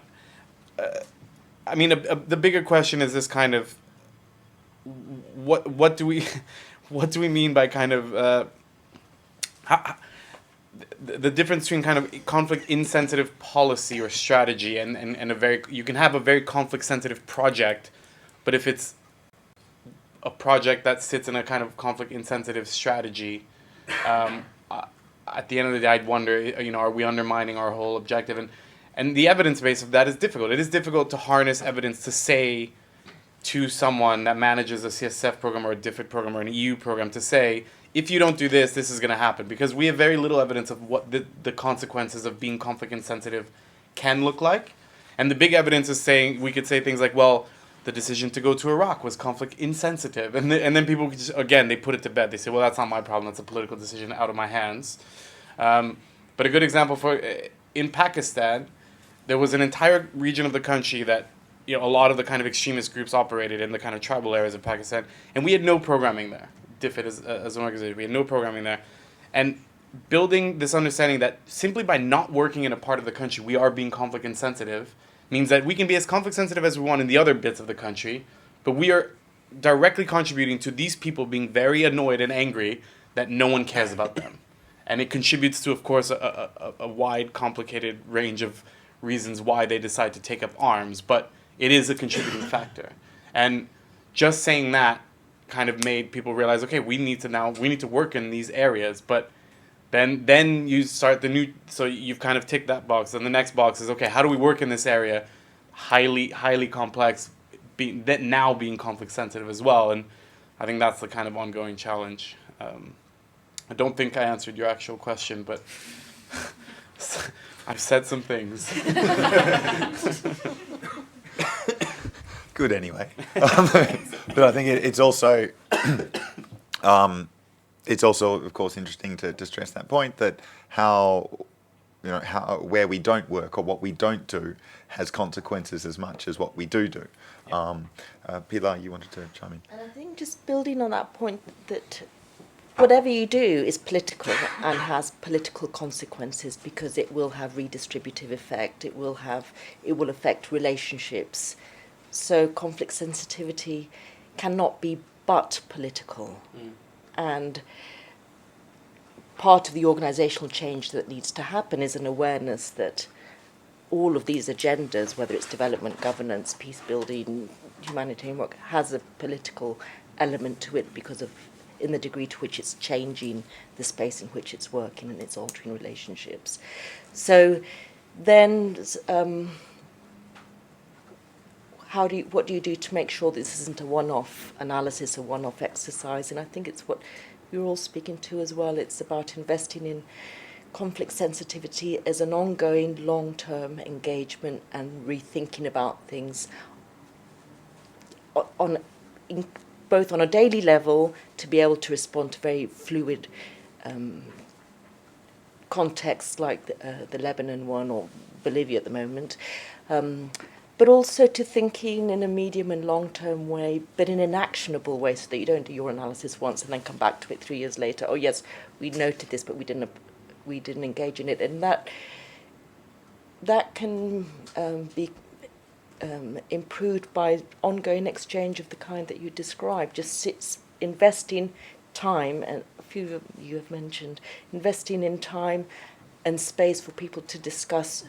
S4: I mean, the bigger question is this kind of what do we mean by kind of the difference between kind of conflict insensitive policy or strategy and you can have a very conflict sensitive project, but if it's a project that sits in a kind of conflict insensitive strategy, at the end of the day, I'd wonder, are we undermining our whole objective? And the evidence base of that is difficult. It is difficult to harness evidence to say to someone that manages a CSF program or a DFID program or an EU program, to say, if you don't do this, this is going to happen. Because we have very little evidence of what the consequences of being conflict insensitive can look like. And the big evidence is saying, we could say things like, well, the decision to go to Iraq was conflict insensitive. And then people, again, they put it to bed. They say, well, that's not my problem. That's a political decision out of my hands. But a good example in Pakistan, there was an entire region of the country that a lot of the kind of extremist groups operated in, the kind of tribal areas of Pakistan, and we had no programming there. DFID as an organization, we had no programming there. And building this understanding that simply by not working in a part of the country, we are being conflict insensitive, means that we can be as conflict sensitive as we want in the other bits of the country, but we are directly contributing to these people being very annoyed and angry that no one cares about them. And it contributes to, of course, a wide, complicated range of reasons why they decide to take up arms, but it is a contributing factor. And just saying that kind of made people realize, okay, we need to work in these areas. But then you start so you've kind of ticked that box, and the next box is, okay, how do we work in this area, highly complex, being conflict sensitive as well. And I think that's the kind of ongoing challenge. I don't think I answered your actual question, but I've said some things.
S1: Good anyway. But I think it's also of course interesting to stress that point, that how where we don't work or what we don't do has consequences as much as what we do. Pilar, you wanted to chime in.
S6: And I think just building on that point, that whatever you do is political and has political consequences because it will have redistributive effect. It will affect relationships. So conflict sensitivity cannot be but political. And part of the organisational change that needs to happen is an awareness that all of these agendas, whether it's development, governance, peace building, humanitarian work, has a political element to it because of in the degree to which it's changing the space in which it's working and it's altering relationships. So then what do you do to make sure this isn't a one-off analysis, a one-off exercise? And I think it's what you're all speaking to as well. It's about investing in conflict sensitivity as an ongoing long-term engagement and rethinking about things both on a daily level to be able to respond to very fluid contexts like the Lebanon one or Bolivia at the moment, but also to thinking in a medium and long-term way, but in an actionable way, so that you don't do your analysis once and then come back to it 3 years later. Oh yes, we noted this, but we didn't engage in it, and that can be improved by ongoing exchange of the kind that you described. Just investing time, and a few of you have mentioned, investing in time and space for people to discuss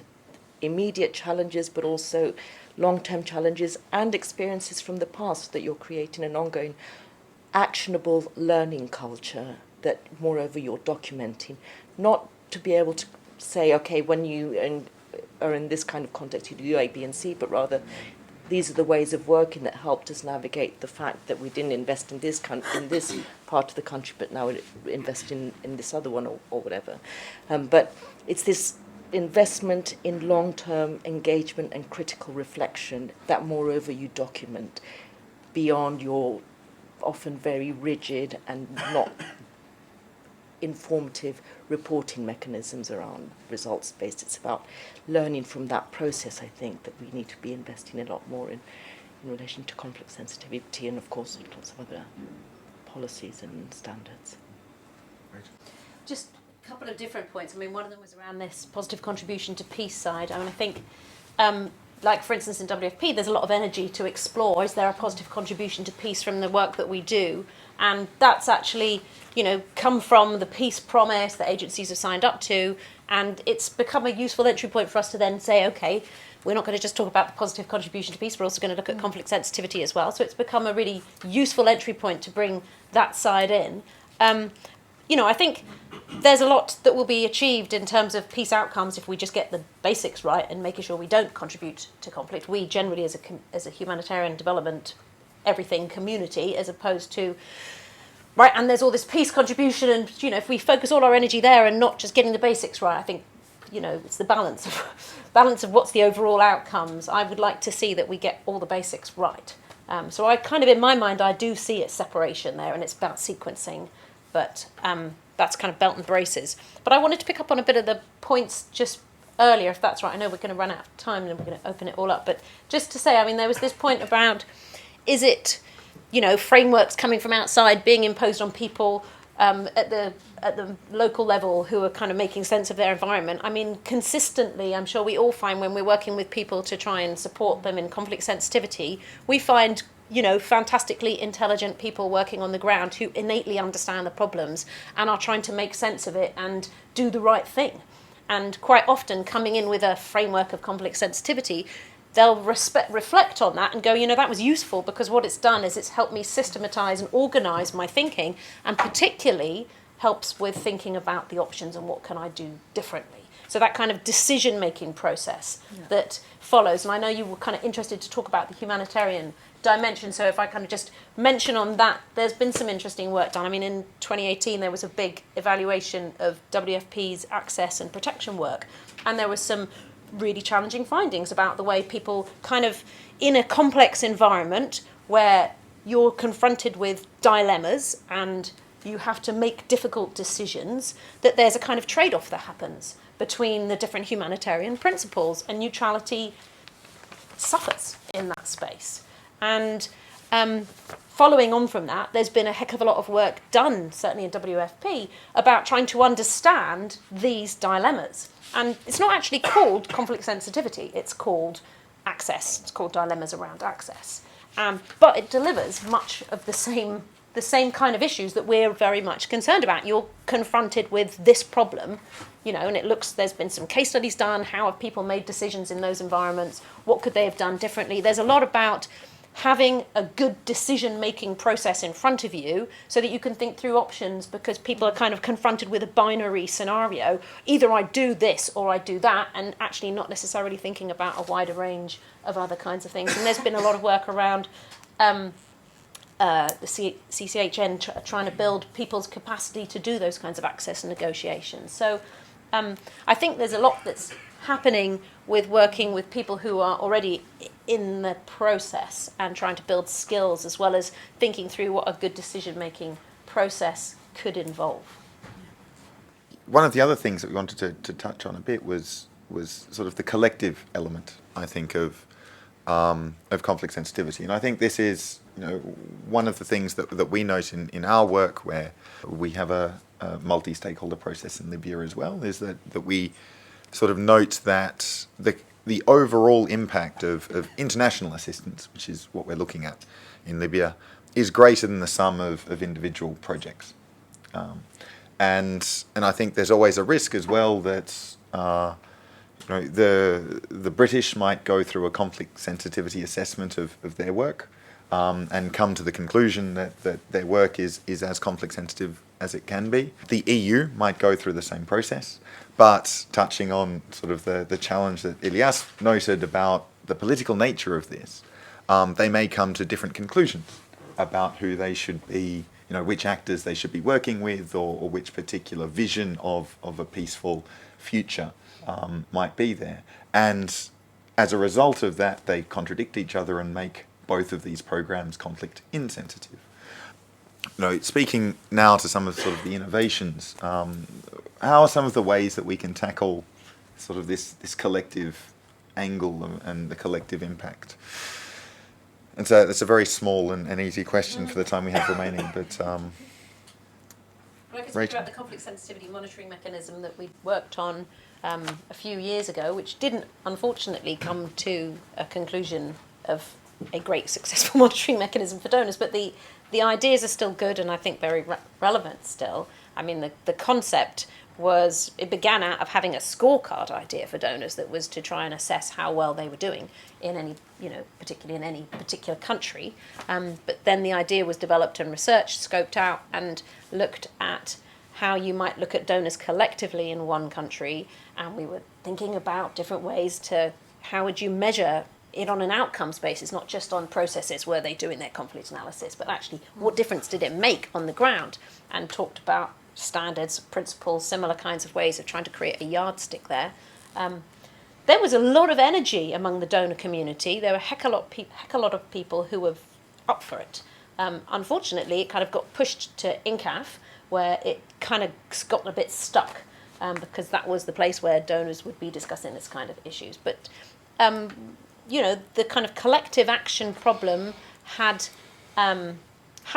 S6: immediate challenges, but also long-term challenges and experiences from the past, that you're creating an ongoing actionable learning culture that, moreover, you're documenting. Not to be able to say, okay, when you are in this kind of context, you do A, B, and C, but rather these are the ways of working that helped us navigate the fact that we didn't invest in this part of the country, but now we invest in this other one or whatever. But it's this investment in long-term engagement and critical reflection that, moreover, you document beyond your often very rigid and not informative reporting mechanisms around results-based. It's about learning from that process, I think, that we need to be investing a lot more in relation to conflict sensitivity and, of course, lots of other policies and standards.
S1: Right.
S2: Just a couple of different points. I mean, one of them was around this positive contribution to peace side. I mean, I think, like, for instance, in WFP, there's a lot of energy to explore. Is there a positive contribution to peace from the work that we do? And that's actually, come from the peace promise that agencies have signed up to, and it's become a useful entry point for us to then say, okay, we're not going to just talk about the positive contribution to peace, we're also going to look at conflict sensitivity as well. So it's become a really useful entry point to bring that side in. I think there's a lot that will be achieved in terms of peace outcomes if we just get the basics right and making sure we don't contribute to conflict. We generally, as a humanitarian development everything community, as opposed to, right, and there's all this peace contribution, and if we focus all our energy there and not just getting the basics right, I think it's the balance of what's the overall outcomes. I would like to see that we get all the basics right. So I kind of, in my mind, I do see a separation there, and it's about sequencing, but that's kind of belt and braces. But I wanted to pick up on a bit of the points just earlier, if that's right. I know we're going to run out of time and we're going to open it all up, but just to say, I mean, there was this point about, is it, frameworks coming from outside being imposed on people at the local level who are kind of making sense of their environment? I mean, consistently, I'm sure we all find when we're working with people to try and support them in conflict sensitivity, we find, fantastically intelligent people working on the ground who innately understand the problems and are trying to make sense of it and do the right thing. And quite often coming in with a framework of conflict sensitivity, they'll reflect on that and go, that was useful because what it's done is it's helped me systematise and organise my thinking, and particularly helps with thinking about the options and what can I do differently. So that kind of decision-making process that follows. And I know you were kind of interested to talk about the humanitarian dimension, so if I kind of just mention on that, there's been some interesting work done. I mean, in 2018, there was a big evaluation of WFP's access and protection work, and there was some really challenging findings about the way people kind of, in a complex environment where you're confronted with dilemmas and you have to make difficult decisions, that there's a kind of trade-off that happens between the different humanitarian principles, and neutrality suffers in that space. And following on from that, there's been a heck of a lot of work done, certainly in WFP, about trying to understand these dilemmas. And it's not actually called conflict sensitivity, it's called access. It's called dilemmas around access. But it delivers much of the same kind of issues that we're very much concerned about. You're confronted with this problem, and it looks, there's been some case studies done. How have people made decisions in those environments? What could they have done differently? There's a lot about having a good decision-making process in front of you so that you can think through options, because people are kind of confronted with a binary scenario. Either I do this or I do that, and actually not necessarily thinking about a wider range of other kinds of things. And there's been a lot of work around the CCHN trying to build people's capacity to do those kinds of access negotiations. So I think there's a lot that's happening with working with people who are already in the process and trying to build skills, as well as thinking through what a good decision-making process could involve.
S1: One of the other things that we wanted to touch on a bit was sort of the collective element, I think, of conflict sensitivity. And I think this is, one of the things that we note in our work, where we have a multi-stakeholder process in Libya as well, is that we sort of note that the overall impact of international assistance, which is what we're looking at in Libya, is greater than the sum of individual projects. And I think there's always a risk as well that the British might go through a conflict sensitivity assessment of their work, and come to the conclusion that their work is as conflict sensitive as it can be. The EU might go through the same process, but touching on sort of the challenge that Elias noted about the political nature of this, they may come to different conclusions about who they should be, which actors they should be working with, or which particular vision of a peaceful future might be there. And as a result of that, they contradict each other and make both of these programs conflict insensitive. Speaking now to some of sort of the innovations, how are some of the ways that we can tackle sort of this collective angle and the collective impact? And so it's a very small and easy question for the time we have remaining, but
S2: Well, I can speak about the conflict sensitivity monitoring mechanism that we worked on a few years ago, which didn't unfortunately come to a conclusion of a great successful monitoring mechanism for donors, but the ideas are still good and I think very relevant still. I mean, the concept was, it began out of having a scorecard idea for donors that was to try and assess how well they were doing in any, particularly in any particular country. But then the idea was developed and researched, scoped out, and looked at how you might look at donors collectively in one country. And we were thinking about different ways to, how would you measure it on an outcomes basis, not just on processes, were they doing their conflict analysis, but actually what difference did it make on the ground, and talked about standards, principles, similar kinds of ways of trying to create a yardstick there. There was a lot of energy among the donor community. There were a heck a lot of people who were up for it. Unfortunately, it kind of got pushed to INCAF, where it kind of got a bit stuck, because that was the place where donors would be discussing this kind of issues. But the kind of collective action problem had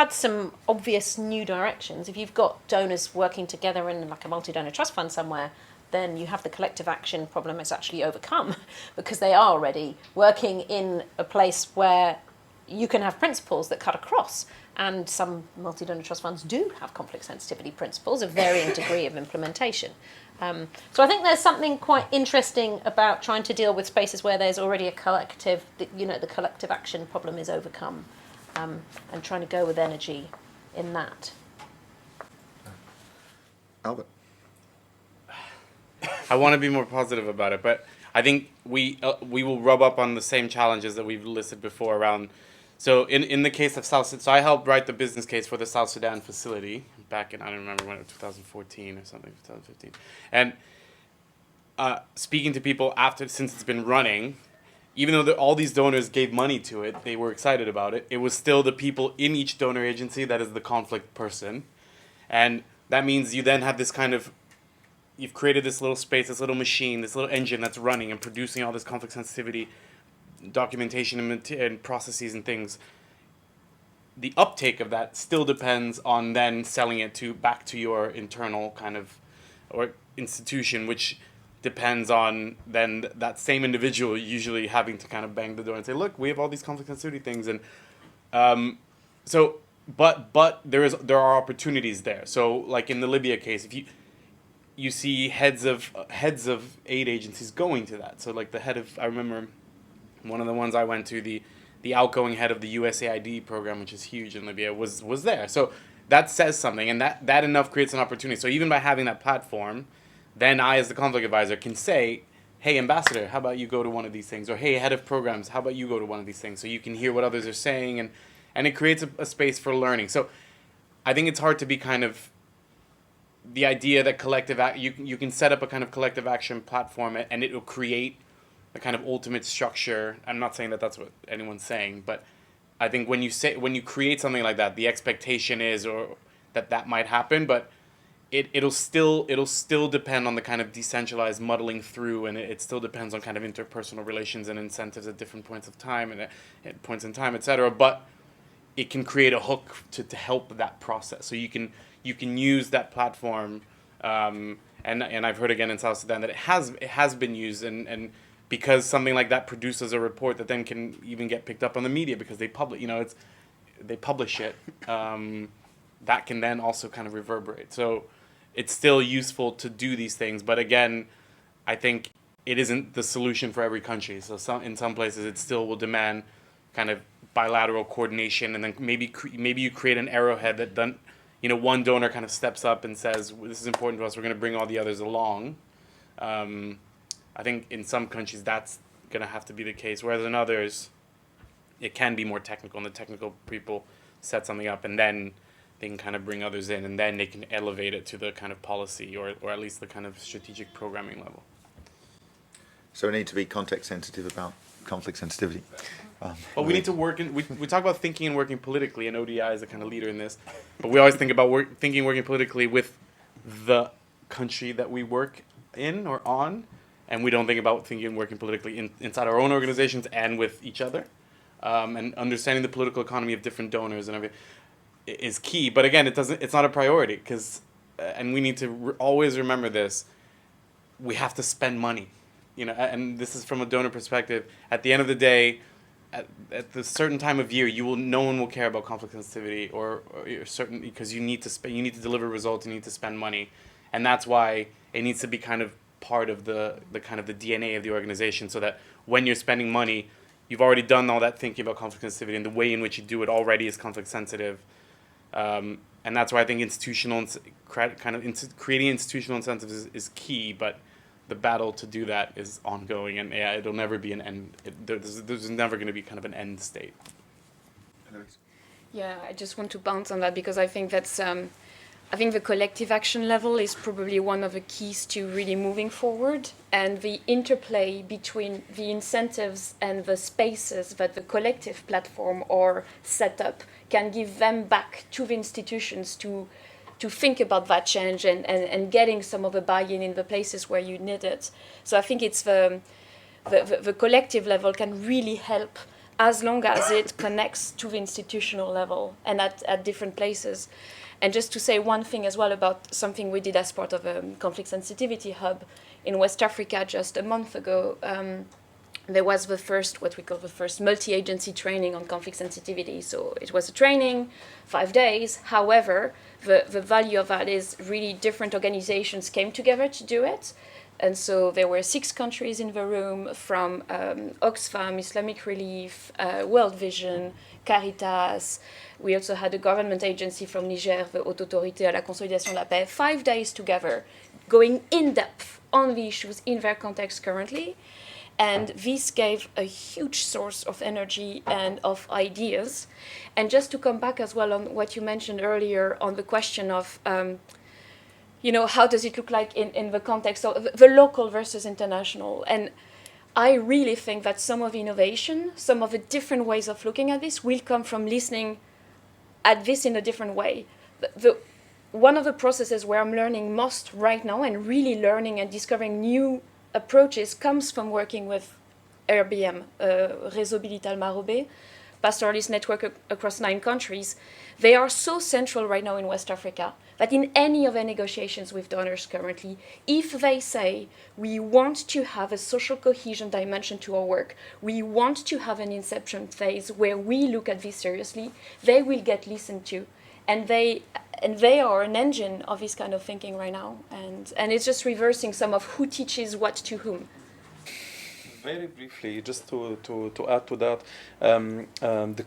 S2: some obvious new directions. If you've got donors working together in like a multi-donor trust fund somewhere, then you have the collective action problem is actually overcome, because they are already working in a place where you can have principles that cut across. And some multi-donor trust funds do have conflict sensitivity principles of varying degree of implementation. So I think there's something quite interesting about trying to deal with spaces where there's already a collective, the collective action problem is overcome, and trying to go with energy in that.
S1: Albert.
S4: I want to be more positive about it, but I think we will rub up on the same challenges that we've listed before around. So in the case of South Sudan, so I helped write the business case for the South Sudan facility back in, I don't remember when, it was 2014 or something, 2015. And speaking to people since it's been running, even though all these donors gave money to it, they were excited about it, it was still the people in each donor agency that is the conflict person. And that means you then have this kind of, you've created this little space, this little machine, this little engine that's running and producing all this conflict sensitivity documentation and processes and things. the uptake of that still depends on then selling it back to your internal kind of or institution, which depends on then that same individual usually having to kind of bang the door and say, look, we have all these conflict sensitivity things, and but there are opportunities there. So like in the Libya case, if you see heads of aid agencies going to that. So like the head of, I remember one of the ones I went to, the outgoing head of the USAID program, which is huge in Libya, was there. So that says something, and that enough creates an opportunity. So even by having that platform, then I, as the conflict advisor, can say, hey, ambassador, how about you go to one of these things? Or hey, head of programs, how about you go to one of these things? So you can hear what others are saying, and it creates a space for learning. So I think it's hard to be kind of the idea that you can set up a kind of collective action platform, and it will create a kind of ultimate structure. I'm not saying that that's what anyone's saying, but I think when you create something like that, the expectation is or that might happen, but it'll still depend on the kind of decentralized muddling through, and it still depends on kind of interpersonal relations and incentives at different points of time and at points in time, etc. But it can create a hook to help that process. So you can use that platform, and I've heard again in South Sudan that it has been used, and because something like that produces a report that then can even get picked up on the media because they publish it, that can then also kind of reverberate. So it's still useful to do these things, but again, I think it isn't the solution for every country. So in some places it still will demand kind of bilateral coordination, and then maybe you create an arrowhead that then, one donor kind of steps up and says, this is important to us, we're going to bring all the others along. I think in some countries that's going to have to be the case, whereas in others it can be more technical, and the technical people set something up, and then they can kind of bring others in, and then they can elevate it to the kind of policy or at least the kind of strategic programming level.
S1: So we need to be context sensitive about conflict sensitivity.
S4: But we need to work we talk about thinking and working politically, and ODI is the kind of leader in this, but we always think about working politically with the country that we work in or on, and we don't think about thinking and working politically inside our own organizations and with each other, and understanding the political economy of different donors and everything is key. But again, it's not a priority, because and we need to always remember this, we have to spend money, and this is from a donor perspective. At the end of the day, at the certain time of year, no one will care about conflict sensitivity or certain, because you need to deliver results, you need to spend money, and that's why it needs to be kind of part of the kind of the DNA of the organization, so that when you're spending money, you've already done all that thinking about conflict sensitivity, and the way in which you do it already is conflict sensitive, and that's why I think creating institutional incentives is key. But the battle to do that is ongoing, and it'll never be an end. There's never going to be kind of an end state.
S5: Yeah, I just want to bounce on that, because I think that's I think the collective action level is probably one of the keys to really moving forward, and the interplay between the incentives and the spaces that the collective platform or setup can give them back to the institutions to think about that change and getting some of the buy-in in the places where you need it. So I think it's the collective level can really help, as long as it connects to the institutional level and at different places. And just to say one thing as well about something we did as part of a conflict sensitivity hub in West Africa just a month ago, there was what we call the first multi-agency training on conflict sensitivity. So it was a training, 5 days. However, the value of that is really different organizations came together to do it. And so there were 6 countries in the room, from Oxfam, Islamic Relief, World Vision, Caritas. We also had a government agency from Niger, the Haute Autorité à la Consolidation de la Paix, 5 days together, going in depth on the issues in their context currently. And this gave a huge source of energy and of ideas. And just to come back as well on what you mentioned earlier on the question of, how does it look like in the context of the local versus international? And I really think that some of the innovation, some of the different ways of looking at this will come from listening at this in a different way. One of the processes where I'm learning most right now and really learning and discovering new approaches comes from working with RBM, Réseau Bilital Marobé, pastoralist network across 9 countries, they are so central right now in West Africa that in any of the negotiations with donors currently, if they say, we want to have a social cohesion dimension to our work, we want to have an inception phase where we look at this seriously, they will get listened to. And they are an engine of this kind of thinking right now. And it's just reversing some of who teaches what to whom.
S3: Very briefly, just to add to that, the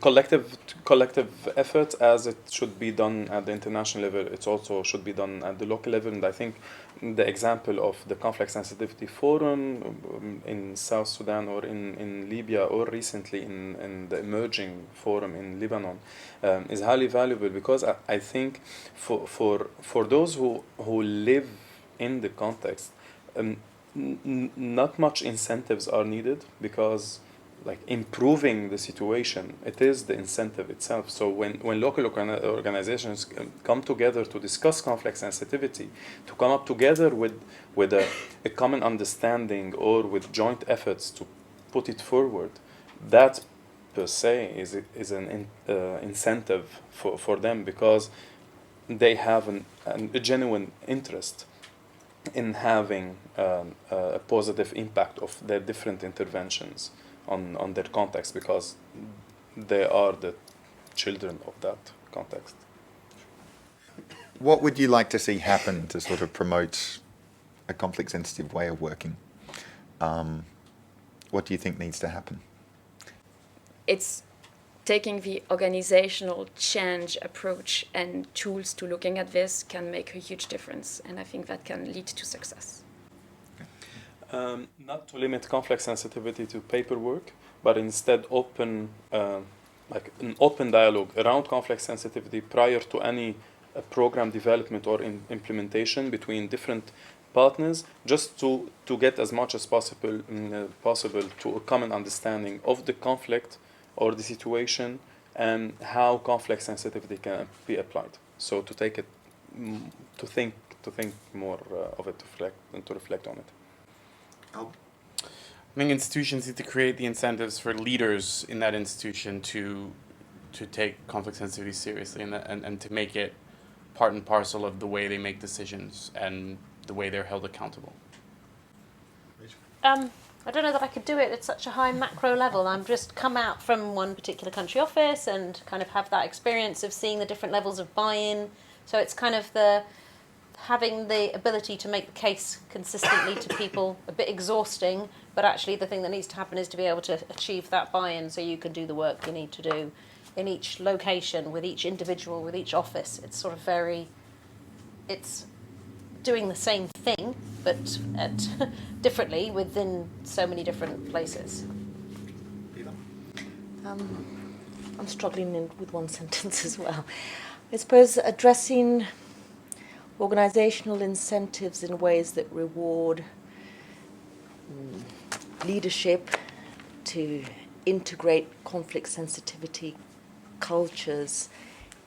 S3: collective effort, as it should be done at the international level, it also should be done at the local level. And I think the example of the Conflict Sensitivity Forum in South Sudan or in Libya, or recently in the Emerging Forum in Lebanon, is highly valuable, because I think for those who live in the context, not much incentives are needed, because like improving the situation, it is the incentive itself. So when local organizations come together to discuss conflict sensitivity, to come up together with a common understanding or with joint efforts to put it forward, that per se is an incentive for them, because they have a genuine interest in having a positive impact of their different interventions on their context, because they are the children of that context.
S1: What would you like to see happen to sort of promote a conflict-sensitive way of working? What do you think needs to happen?
S5: It's taking the organizational change approach and tools to looking at this can make a huge difference, and I think that can lead to success.
S3: Not to limit conflict sensitivity to paperwork, but instead open, like an open dialogue around conflict sensitivity prior to any program development or implementation between different partners, just to get as much as possible to a common understanding of the conflict or the situation and how conflict sensitivity can be applied. So to take it, to think more of it, to reflect on it.
S4: I think institutions need to create the incentives for leaders in that institution to take conflict sensitivity seriously and to make it part and parcel of the way they make decisions and the way they're held accountable.
S2: I don't know that I could do it at such a high macro level. I'm just come out from one particular country office and kind of have that experience of seeing the different levels of buy-in. So it's kind of having the ability to make the case consistently to people, a bit exhausting, but actually the thing that needs to happen is to be able to achieve that buy-in so you can do the work you need to do in each location, with each individual, with each office. It's sort of it's doing the same thing, but differently within so many different places.
S6: I'm struggling with one sentence as well. I suppose addressing organisational incentives in ways that reward leadership to integrate conflict sensitivity cultures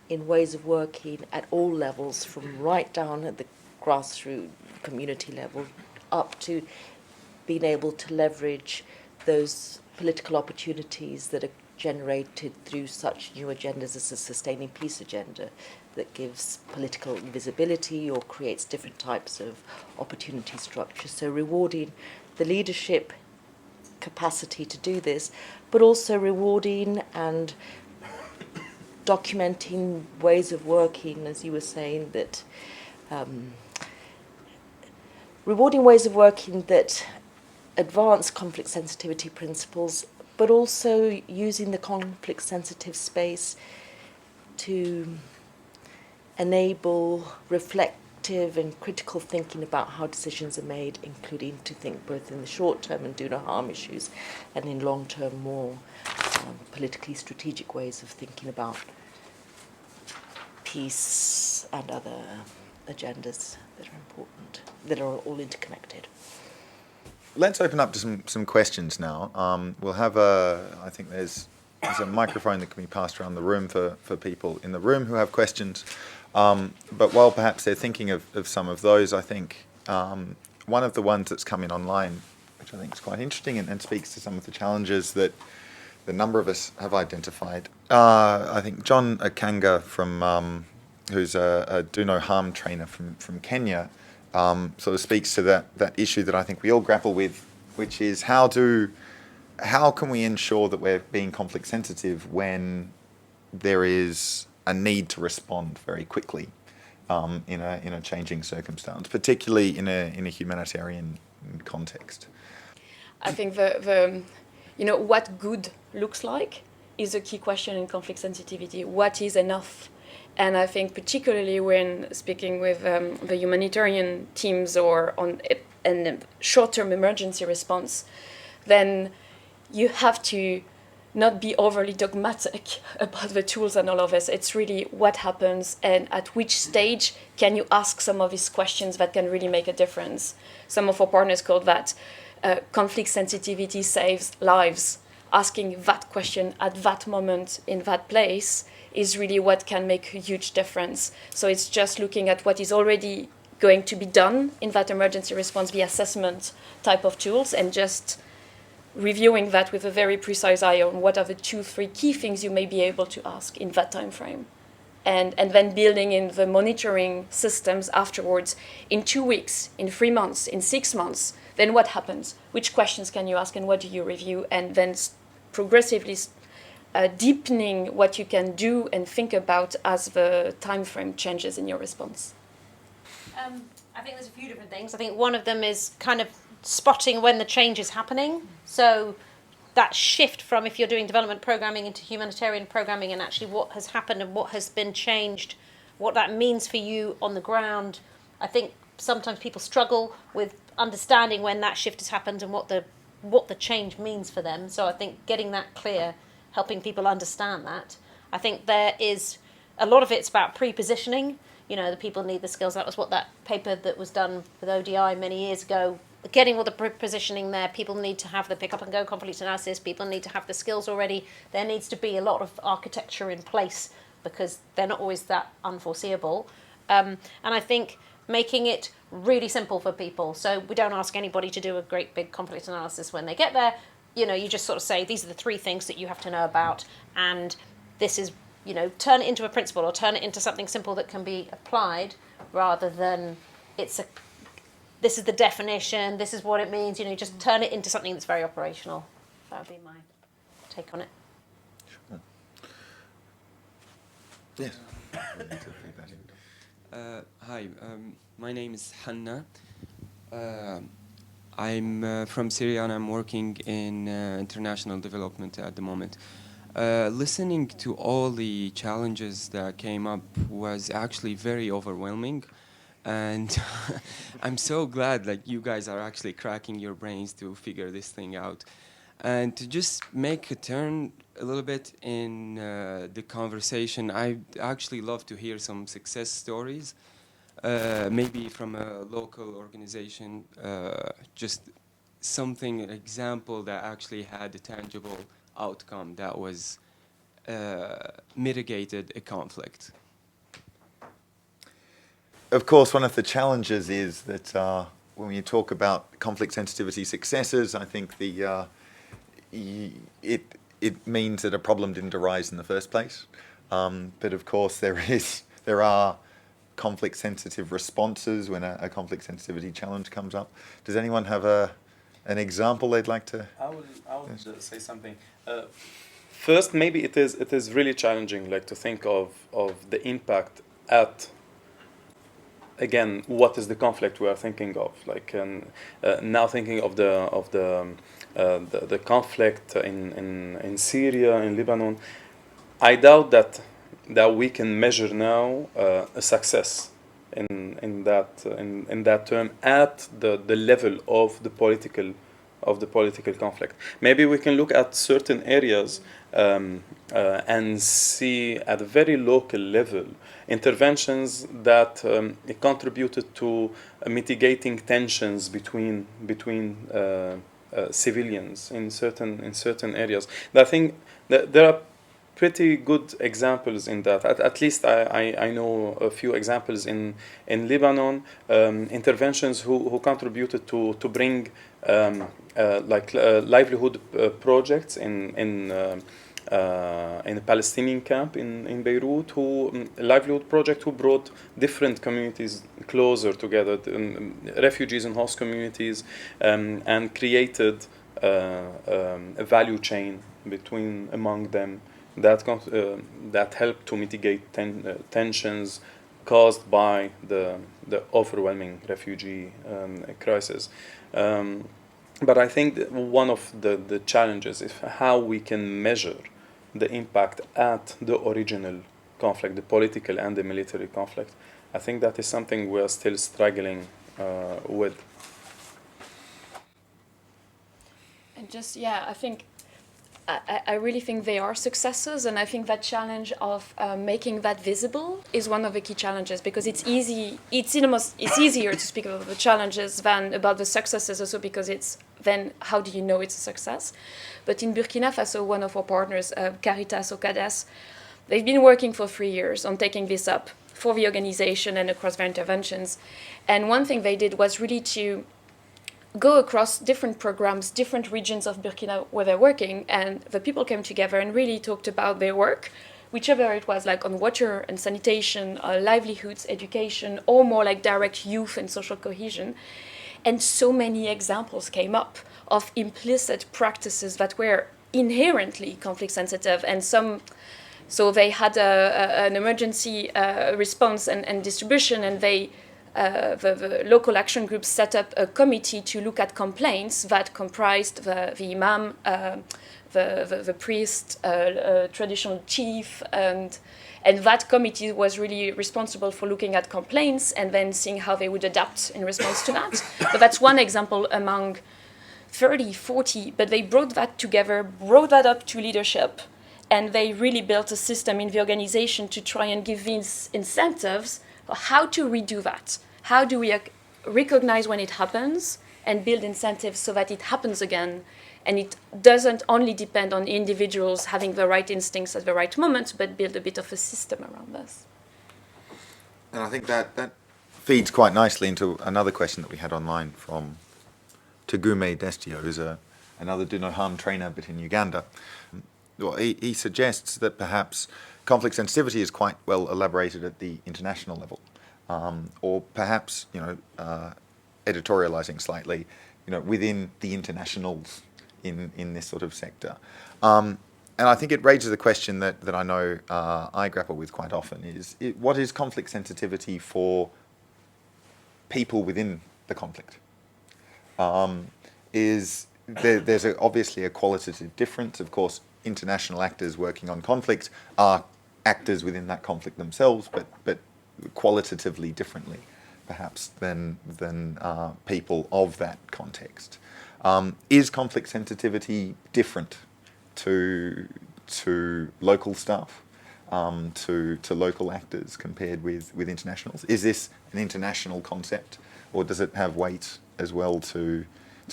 S6: in ways of working at all levels, from right down at the grassroots community level up to being able to leverage those political opportunities that are generated through such new agendas as the Sustaining Peace agenda, that gives political visibility or creates different types of opportunity structures. So rewarding the leadership capacity to do this, but also rewarding and documenting ways of working, as you were saying, that rewarding ways of working that advance conflict sensitivity principles, but also using the conflict sensitive space to enable reflective and critical thinking about how decisions are made, including to think both in the short term and do no harm issues, and in long term more politically strategic ways of thinking about peace and other agendas that are important, that are all interconnected.
S1: Let's open up to some questions now. We'll have I think there's a microphone that can be passed around the room for people in the room who have questions. But while perhaps they're thinking of some of those, I think one of the ones that's come in online, which I think is quite interesting and speaks to some of the challenges that the number of us have identified. I think John Akanga from who's a do no harm trainer from Kenya sort of speaks to that issue that I think we all grapple with, which is how can we ensure that we're being conflict sensitive when there is a need to respond very quickly in a changing circumstance, particularly in a humanitarian context.
S5: I think the what good looks like is a key question in conflict sensitivity. What is enough? And I think particularly when speaking with the humanitarian teams or on a short-term emergency response, then you have to not be overly dogmatic about the tools and all of this. It's really what happens and at which stage can you ask some of these questions that can really make a difference. Some of our partners call that conflict sensitivity saves lives. Asking that question at that moment in that place is really what can make a huge difference. So it's just looking at what is already going to be done in that emergency response, the assessment type of tools, and just reviewing that with a very precise eye on what are the 2-3 key things you may be able to ask in that time frame. And then building in the monitoring systems afterwards in 2 weeks, in 3 months, in 6 months. Then what happens? Which questions can you ask and what do you review? And then progressively deepening what you can do and think about as the time frame changes in your response.
S2: I think there's a few different things. I think one of them is kind of spotting when the change is happening. So that shift from if you're doing development programming into humanitarian programming and actually what has happened and what has been changed, what that means for you on the ground. I think sometimes people struggle with understanding when that shift has happened and what the change means for them. So I think getting that clear, helping people understand that. I think there is a lot of it's about pre-positioning. You know, the people need the skills. That was what that paper that was done with ODI many years ago, getting all the positioning there. People need to have the pick up and go conflict analysis. People need to have the skills already. There needs to be a lot of architecture in place because they're not always that unforeseeable. And I think making it really simple for people. So we don't ask anybody to do a great big conflict analysis when they get there. You know, you just sort of say, these are the 3 things that you have to know about. And this is, you know, turn it into a principle or turn it into something simple that can be applied rather than this is the definition, this is what it means. You know, just turn it into something that's very operational. That would be my take on it.
S1: Sure. Yes.
S7: Hi, my name is Hanna. I'm from Syria and I'm working in international development at the moment. Listening to all the challenges that came up was actually very overwhelming. And I'm so glad like you guys are actually cracking your brains to figure this thing out. And to just make a turn a little bit in the conversation, I'd actually love to hear some success stories, maybe from a local organization, just something, an example that actually had a tangible outcome that was mitigated a conflict.
S1: Of course, one of the challenges is that when you talk about conflict sensitivity successes, I think it means that a problem didn't arise in the first place. But of course, there are conflict sensitive responses when a conflict sensitivity challenge comes up. Does anyone have an example they'd like to?
S3: I would say something. First, maybe it is really challenging, like to think of the impact at. Again, what is the conflict we are thinking of? Like now thinking of the conflict in Syria, in Lebanon, I doubt that we can measure now a success in that term at the level of the political conflict. Maybe we can look at certain areas and see at a very local level interventions that contributed to mitigating tensions between civilians in certain areas. And I think that there are pretty good examples in that. At least I know a few examples in Lebanon, interventions who contributed to bring livelihood projects in a Palestinian camp in Beirut, livelihood project who brought different communities closer together, refugees and host communities, and created a value chain among them that helped to mitigate tensions caused by the overwhelming refugee crisis. But I think that one of the challenges is how we can measure the impact at the original conflict, the political and the military conflict. I think that is something we are still struggling with.
S5: And just, yeah, I really think they are successes, and I think that challenge of making that visible is one of the key challenges, because it's easier to speak about the challenges than about the successes, also because then how do you know it's a success? But in Burkina Faso, one of our partners, Caritas or CADES, they've been working for 3 years on taking this up for the organization and across their interventions. And one thing they did was really to go across different programs, different regions of Burkina where they're working, and the people came together and really talked about their work, whichever it was, like on water and sanitation, livelihoods, education, or more like direct youth and social cohesion. And so many examples came up of implicit practices that were inherently conflict sensitive, and so they had an emergency response and distribution, and the local action groups set up a committee to look at complaints that comprised the imam, the priest, traditional chief, and that committee was really responsible for looking at complaints and then seeing how they would adapt in response to that. But that's one example among 30, 40, but they brought that together, brought that up to leadership, and they really built a system in the organization to try and give these incentives for how to redo that. How do we recognize when it happens and build incentives so that it happens again, and it doesn't only depend on individuals having the right instincts at the right moment, but build a bit of a system around this.
S1: And I think that feeds quite nicely into another question that we had online from Tagume Destio, who's another do no harm trainer, but in Uganda. Well, he suggests that perhaps conflict sensitivity is quite well elaborated at the international level, or perhaps editorializing slightly, within the internationals in this sort of sector. And I think it raises a question that I know I grapple with quite often is, what is conflict sensitivity for people within the conflict? There's obviously a qualitative difference. Of course, international actors working on conflict are actors within that conflict themselves, but qualitatively differently, perhaps, than people of that context. Is conflict sensitivity different to local staff, to local actors compared with internationals? Is this an international concept, or does it have weight as well to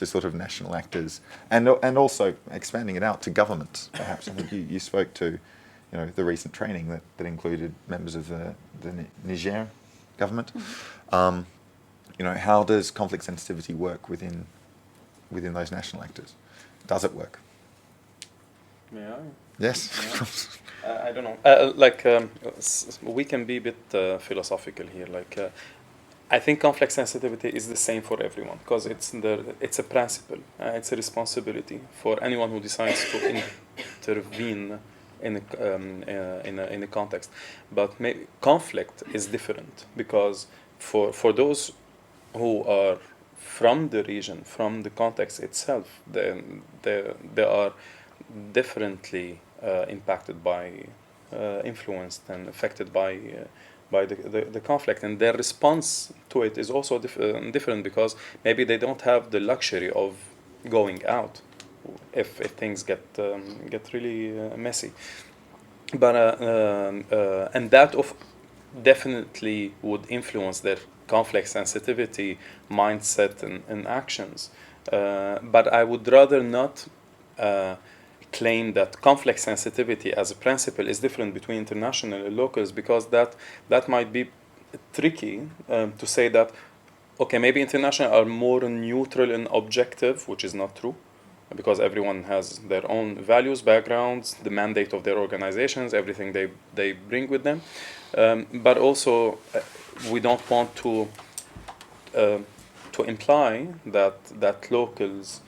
S1: sort of national actors, and also expanding it out to governments? Perhaps I think you spoke to the recent training that included members of the Niger government. How does conflict sensitivity work within those national actors? Does it work?
S3: May I?
S1: Yes.
S3: Yeah. I don't know. We can be a bit philosophical here. I think conflict sensitivity is the same for everyone, because it's a principle, it's a responsibility for anyone who decides to intervene in a context. But conflict is different, because for those who are from the region, from the context itself, they are differently impacted by, influenced and affected by the conflict, and their response to it is also different, because maybe they don't have the luxury of going out if things get really messy. But and that definitely would influence their conflict sensitivity mindset and actions. But I would rather not claim that conflict sensitivity as a principle is different between international and locals, because that might be tricky to say that, okay, maybe international are more neutral and objective, which is not true, because everyone has their own values, backgrounds, the mandate of their organizations, everything they bring with them. But also, we don't want to imply that locals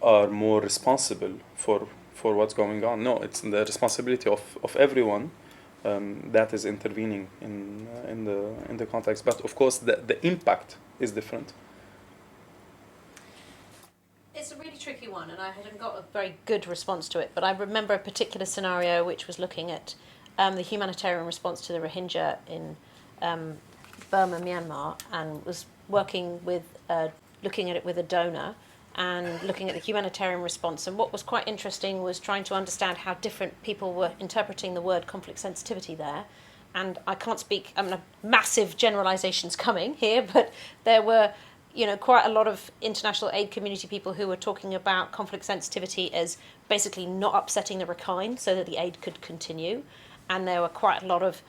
S3: are more responsible for what's going on. No, it's the responsibility of everyone that is intervening in the context. But of course, the impact is different.
S2: It's a really tricky one, and I hadn't got a very good response to it. But I remember a particular scenario which was looking at the humanitarian response to the Rohingya in Burma, Myanmar, and was working with looking at it with a donor and looking at the humanitarian response. And what was quite interesting was trying to understand how different people were interpreting the word conflict sensitivity there. And I can't speak, I mean, massive generalizations coming here, but there were, quite a lot of international aid community people who were talking about conflict sensitivity as basically not upsetting the Rakhine so that the aid could continue. And there were quite a lot of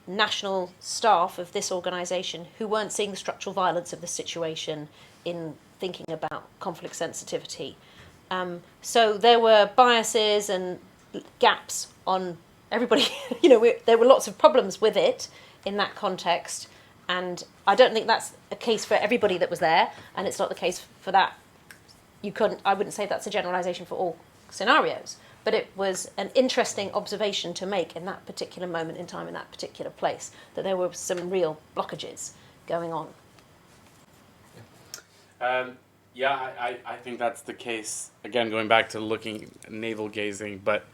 S2: national staff of this organisation who weren't seeing the structural violence of the situation in thinking about conflict sensitivity. So there were biases and gaps on everybody. There were lots of problems with it in that context, and I don't think that's a case for everybody that was there, and it's not the case for that. I wouldn't say that's a generalisation for all scenarios, but it was an interesting observation to make in that particular moment in time, in that particular place, that there were some real blockages going on.
S4: I think that's the case. Again, going back to looking navel gazing, but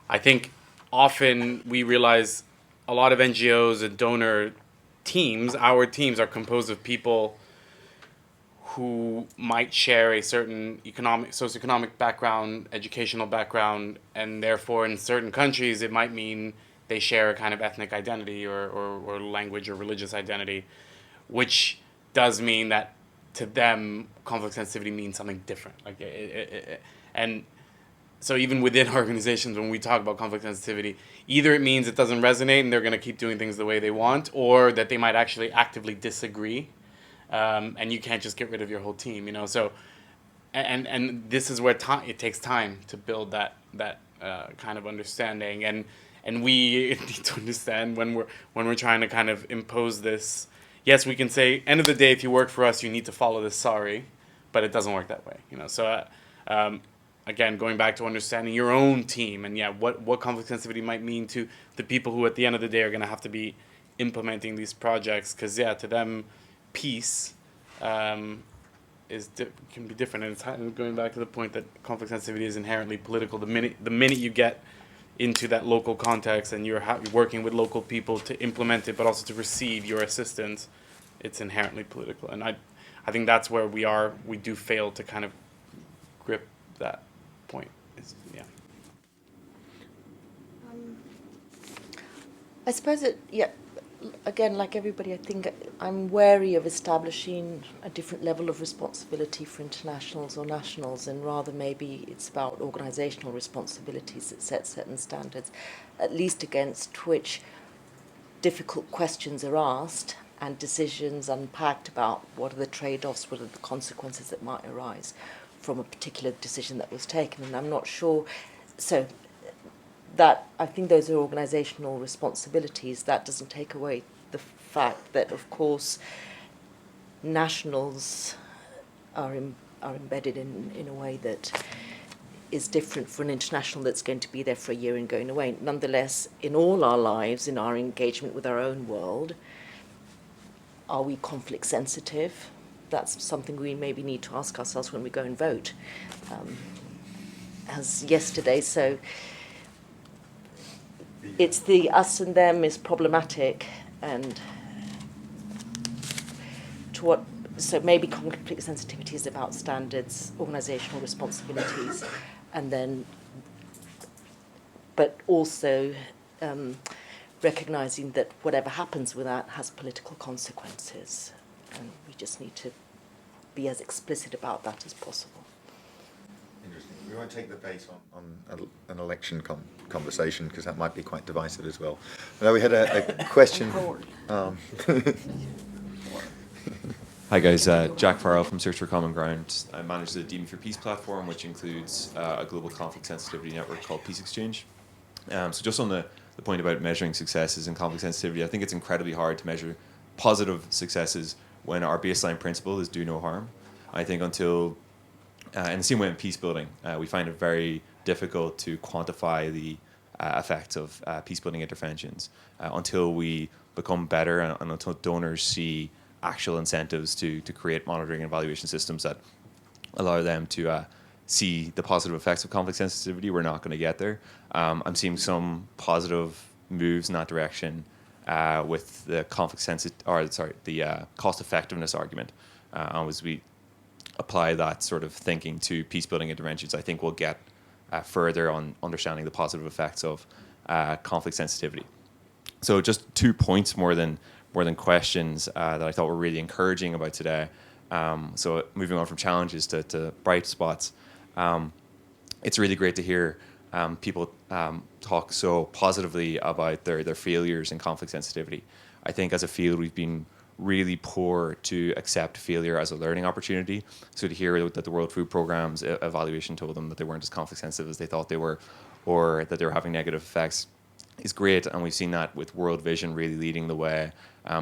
S4: I think often we realize a lot of NGOs and donor teams, our teams, are composed of people who might share a certain socioeconomic background, educational background, and therefore in certain countries it might mean they share a kind of ethnic identity or language or religious identity, which does mean that to them conflict sensitivity means something different. And so even within organizations, when we talk about conflict sensitivity, either it means it doesn't resonate and they're going to keep doing things the way they want, or that they might actually actively disagree. And you can't just get rid of your whole team, So, and this is where it takes time to build that kind of understanding, and we need to understand when we're trying to kind of impose this. Yes, we can say, end of the day, if you work for us, you need to follow this. Sorry, but it doesn't work that way, So, again, going back to understanding your own team, and what conflict sensitivity might mean to the people who, at the end of the day, are going to have to be implementing these projects, because to them, peace can be different, and it's going back to the point that conflict sensitivity is inherently political. The minute you get into that local context and you're working with local people to implement it, but also to receive your assistance, it's inherently political. And I think that's where we do fail to kind of grip that point.
S6: I suppose again, like everybody, I think I'm wary of establishing a different level of responsibility for internationals or nationals, and rather maybe it's about organisational responsibilities that set certain standards, at least against which difficult questions are asked and decisions unpacked about what are the trade-offs, what are the consequences that might arise from a particular decision that was taken. And I'm not sure, so that I think those are organisational responsibilities. That doesn't take away the fact that, of course, nationals are embedded in a way that is different for an international that's going to be there for a year and going away. Nonetheless, in all our lives, in our engagement with our own world, are we conflict sensitive? That's something we maybe need to ask ourselves when we go and vote. As yesterday, so it's the us and them is problematic, and so maybe conflict sensitivity is about standards, organisational responsibilities, and then, but also recognising that whatever happens with that has political consequences, and we just need to be as explicit about that as possible.
S1: Interesting. We won't take the bait on an election conversation because that might be quite divisive as well. Now we had a question.
S8: Hi guys, Jack Farrell from Search for Common Ground. I manage the Demon for Peace platform, which includes a global conflict sensitivity network called PeaceXchange. So just on the point about measuring successes in conflict sensitivity, I think it's incredibly hard to measure positive successes when our baseline principle is do no harm. I think until, in the same way in peace building, we find it very difficult to quantify the effects of peace building interventions until we become better and until donors see actual incentives to create monitoring and evaluation systems that allow them to see the positive effects of conflict sensitivity. We're not going to get there. I'm seeing some positive moves in that direction with the cost effectiveness argument. As we apply that sort of thinking to peace building interventions, I think we'll get further on understanding the positive effects of conflict sensitivity. So just 2 points more than questions that I thought were really encouraging about today. So moving on from challenges to bright spots, it's really great to hear people talk so positively about their failures in conflict sensitivity. I think as a field we've been really poor to accept failure as a learning opportunity. So to hear that the World Food Programme's evaluation told them that they weren't as conflict sensitive as they thought they were, or that they were having negative effects, is great. And we've seen that with World Vision really leading the way,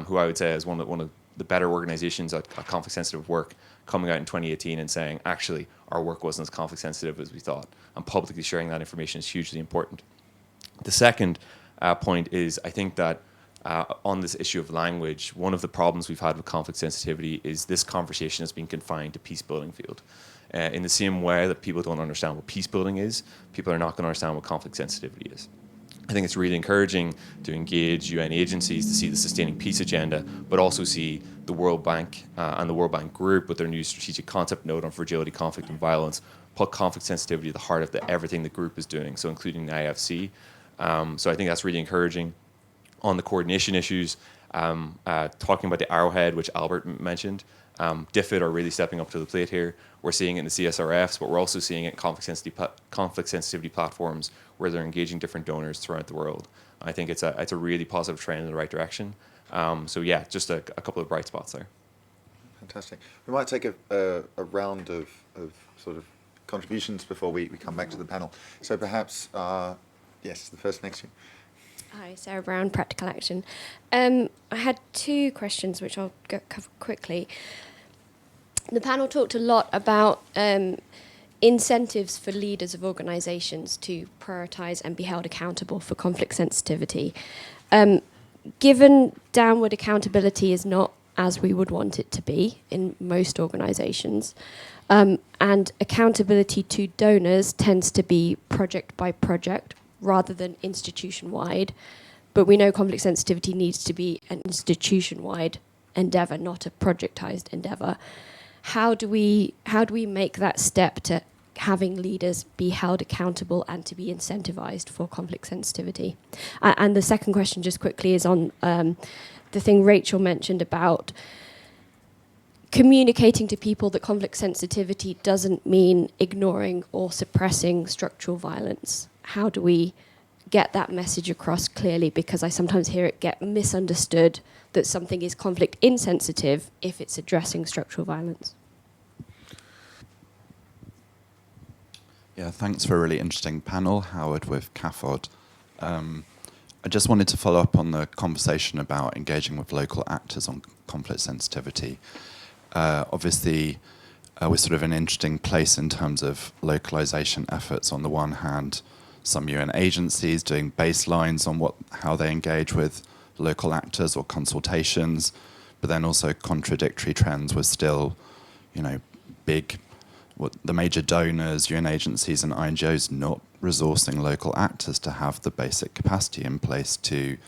S8: who I would say is one of the better organizations at conflict sensitive work, coming out in 2018 and saying, actually, our work wasn't as conflict sensitive as we thought. And publicly sharing that information is hugely important. The second point is, I think that on this issue of language, one of the problems we've had with conflict sensitivity is this conversation has been confined to peace building field. In the same way that people don't understand what peace building is, people are not going to understand what conflict sensitivity is. I think it's really encouraging to engage UN agencies to see the sustaining peace agenda, but also see the World Bank and the World Bank Group with their new strategic concept note on fragility, conflict, and violence, put conflict sensitivity at the heart of everything the group is doing, so including the IFC. So I think that's really encouraging. On the coordination issues, talking about the arrowhead, which Albert mentioned, DFID are really stepping up to the plate here. We're seeing it in the CSRFs, but we're also seeing it in conflict sensitivity platforms where they're engaging different donors throughout the world. I think it's a really positive trend in the right direction. So yeah, just a couple of bright spots there.
S1: Fantastic. We might take a round of sort of contributions before we come back to the panel. So perhaps, yes, the first next to you.
S9: Hi, Sarah Brown, Practical Action. I had 2 questions which I'll cover quickly. The panel talked a lot about incentives for leaders of organisations to prioritise and be held accountable for conflict sensitivity. Given downward accountability is not as we would want it to be in most organisations, and accountability to donors tends to be project by project rather than institution-wide, but we know conflict sensitivity needs to be an institution-wide endeavour, not a projectised endeavour. How do we make that step to having leaders be held accountable and to be incentivised for conflict sensitivity? And the second question, just quickly, is on the thing Rachel mentioned about communicating to people that conflict sensitivity doesn't mean ignoring or suppressing structural violence. How do we get that message across clearly? Because I sometimes hear it get misunderstood that something is conflict insensitive if it's addressing structural violence.
S10: Yeah, thanks for a really interesting panel, Howard with CAFOD. I just wanted to follow up on the conversation about engaging with local actors on conflict sensitivity. Obviously, we're sort of in an interesting place in terms of localization efforts. On the one hand, some UN agencies doing baselines on how they engage with local actors or consultations, but then also contradictory trends with still, the major donors, UN agencies and INGOs not resourcing local actors to have the basic capacity in place to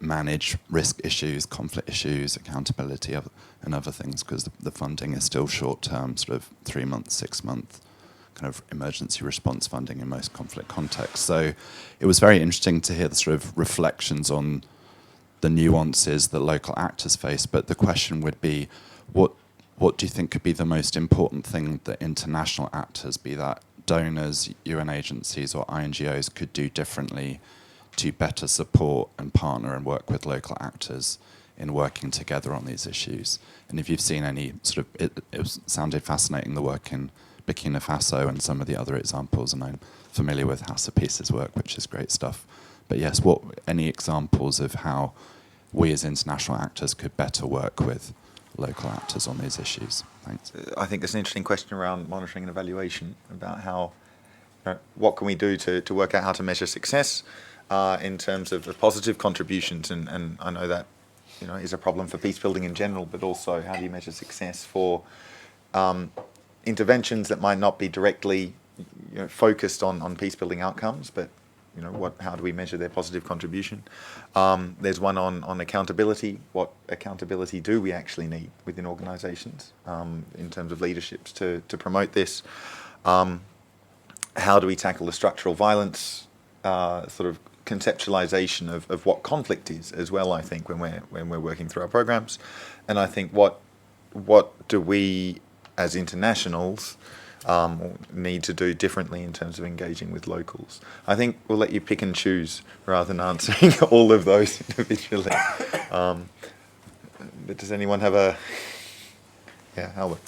S10: manage risk issues, conflict issues, accountability and other things, because the funding is still short-term, sort of 3 months, 6 month kind of emergency response funding in most conflict contexts. So it was very interesting to hear the sort of reflections on the nuances that local actors face, but the question would be, what what do you think could be the most important thing that international actors, be that donors, UN agencies or INGOs, could do differently to better support and partner and work with local actors in working together on these issues? And if you've seen any sort of, it sounded fascinating, the work in Burkina Faso and some of the other examples, and I'm familiar with House of Peace's work, which is great stuff. But yes, any examples of how we as international actors could better work with local actors on these issues? Thanks.
S1: I think there's an interesting question around monitoring and evaluation about how, what can we do to work out how to measure success in terms of the positive contributions, and I know that is a problem for peace building in general, but also how do you measure success for interventions that might not be directly focused on peace building outcomes, but how do we measure their positive contribution? There's one on accountability. What accountability do we actually need within organisations in terms of leaderships to promote this? How do we tackle the structural violence sort of conceptualisation of what conflict is as well, I think, when we're working through our programs. And I think what do we as internationals need to do differently in terms of engaging with locals? I think we'll let you pick and choose rather than answering all of those individually. But does anyone have a... Yeah, Albert.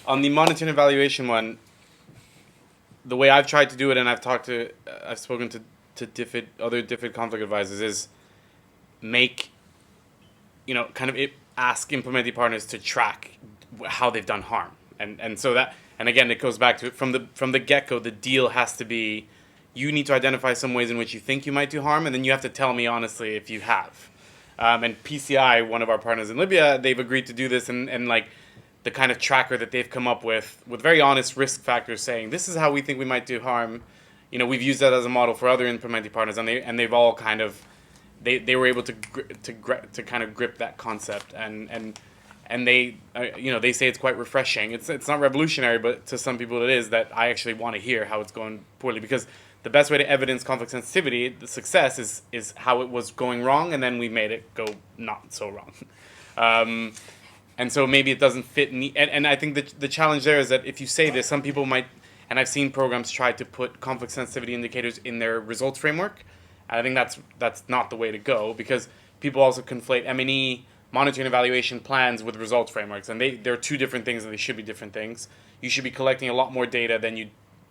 S4: On the monitoring and evaluation one, the way I've tried to do it, and I've spoken to other conflict advisors, is make, ask implementing partners to track how they've done harm. And so that, and again, it goes back to from the get-go, the deal has to be, you need to identify some ways in which you think you might do harm, and then you have to tell me honestly if you have. And PCI, one of our partners in Libya, they've agreed to do this, and like the kind of tracker that they've come up with very honest risk factors saying, this is how we think we might do harm. We've used that as a model for other implementing partners, and they've all kind of, they were able to kind of grip that concept, and they they say it's quite refreshing. It's not revolutionary, but to some people it is, that I actually want to hear how it's going poorly, because the best way to evidence conflict sensitivity, the success, is how it was going wrong, and then we made it go not so wrong. And so maybe it doesn't fit and I think the challenge there is that if you say this, some people might, and I've seen programs try to put conflict sensitivity indicators in their results framework. And I think that's not the way to go, because people also conflate M&E, monitoring and evaluation plans, with results frameworks. And they're two different things, and they should be different things. You should be collecting a lot more data than you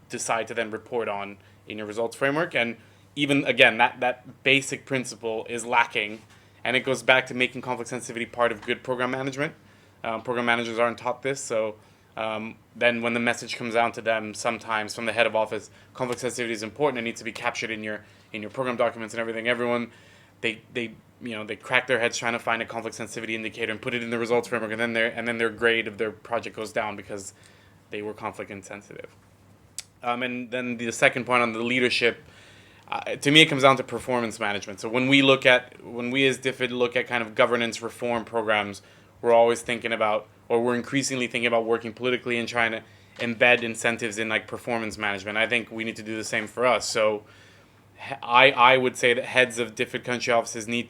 S4: decide to then report on in your results framework. And even, again, that basic principle is lacking. And it goes back to making conflict sensitivity part of good program management. Program managers aren't taught this, so then when the message comes down to them, sometimes from the head of office, conflict sensitivity is important. It needs to be captured in your program documents and everything. Everyone, they crack their heads trying to find a conflict sensitivity indicator and put it in the results framework, and then their grade of their project goes down because they were conflict insensitive. And then the second point on the leadership, to me, it comes down to performance management. So when we as DFID look at kind of governance reform programs, we're always thinking about, or we're increasingly thinking about, working politically and trying to embed incentives in like performance management. I think we need to do the same for us. So I would say that heads of DFID country offices their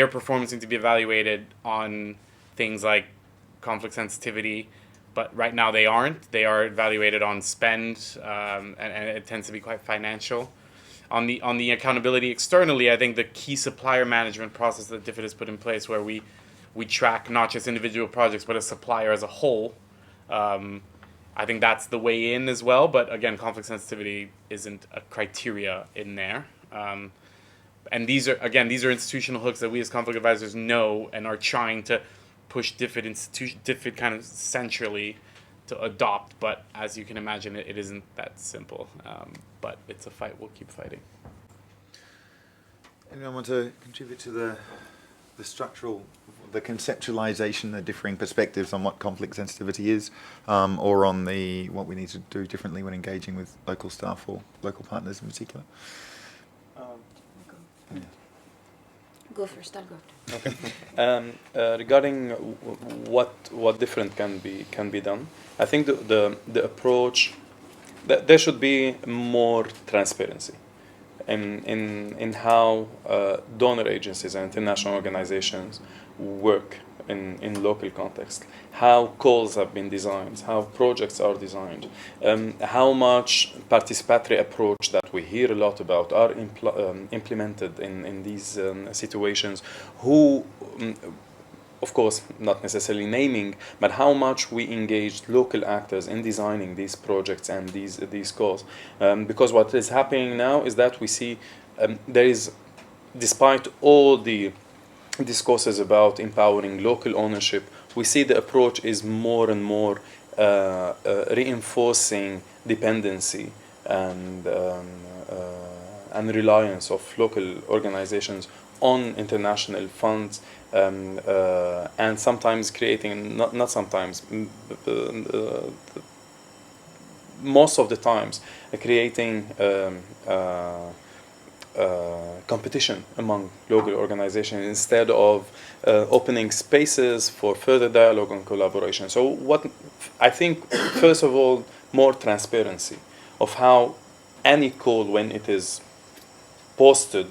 S4: performance needs to be evaluated on things like conflict sensitivity, but right now they aren't. They are evaluated on spend, and it tends to be quite financial. On the accountability externally, I think the key supplier management process that DFID has put in place, where we track not just individual projects but a supplier as a whole, I think that's the way in as well. But again, conflict sensitivity isn't a criteria in there. And these are institutional hooks that we as conflict advisors know and are trying to push DFID kind of centrally to adopt, but as you can imagine, it isn't that simple. But it's a fight we'll keep fighting.
S1: Anyone want to contribute to the conceptualization, the differing perspectives on what conflict sensitivity is, or on what we need to do differently when engaging with local staff or local partners in particular?
S5: Go first, I'll go.
S3: Okay. Regarding what different can be done, I think the approach, that there should be more transparency in how donor agencies and international organizations work in local context, how calls have been designed, how projects are designed, how much participatory approach that we hear a lot about are implemented in these situations, who of course, not necessarily naming, but how much we engaged local actors in designing these projects and these calls. Because what is happening now is that we see there is, despite all the discourses about empowering local ownership, we see the approach is more and more reinforcing dependency and reliance of local organizations on international funds, and sometimes creating, not sometimes, most of the times, creating competition among local organizations instead of opening spaces for further dialogue and collaboration. So what I think, first of all, more transparency of how any call, when it is posted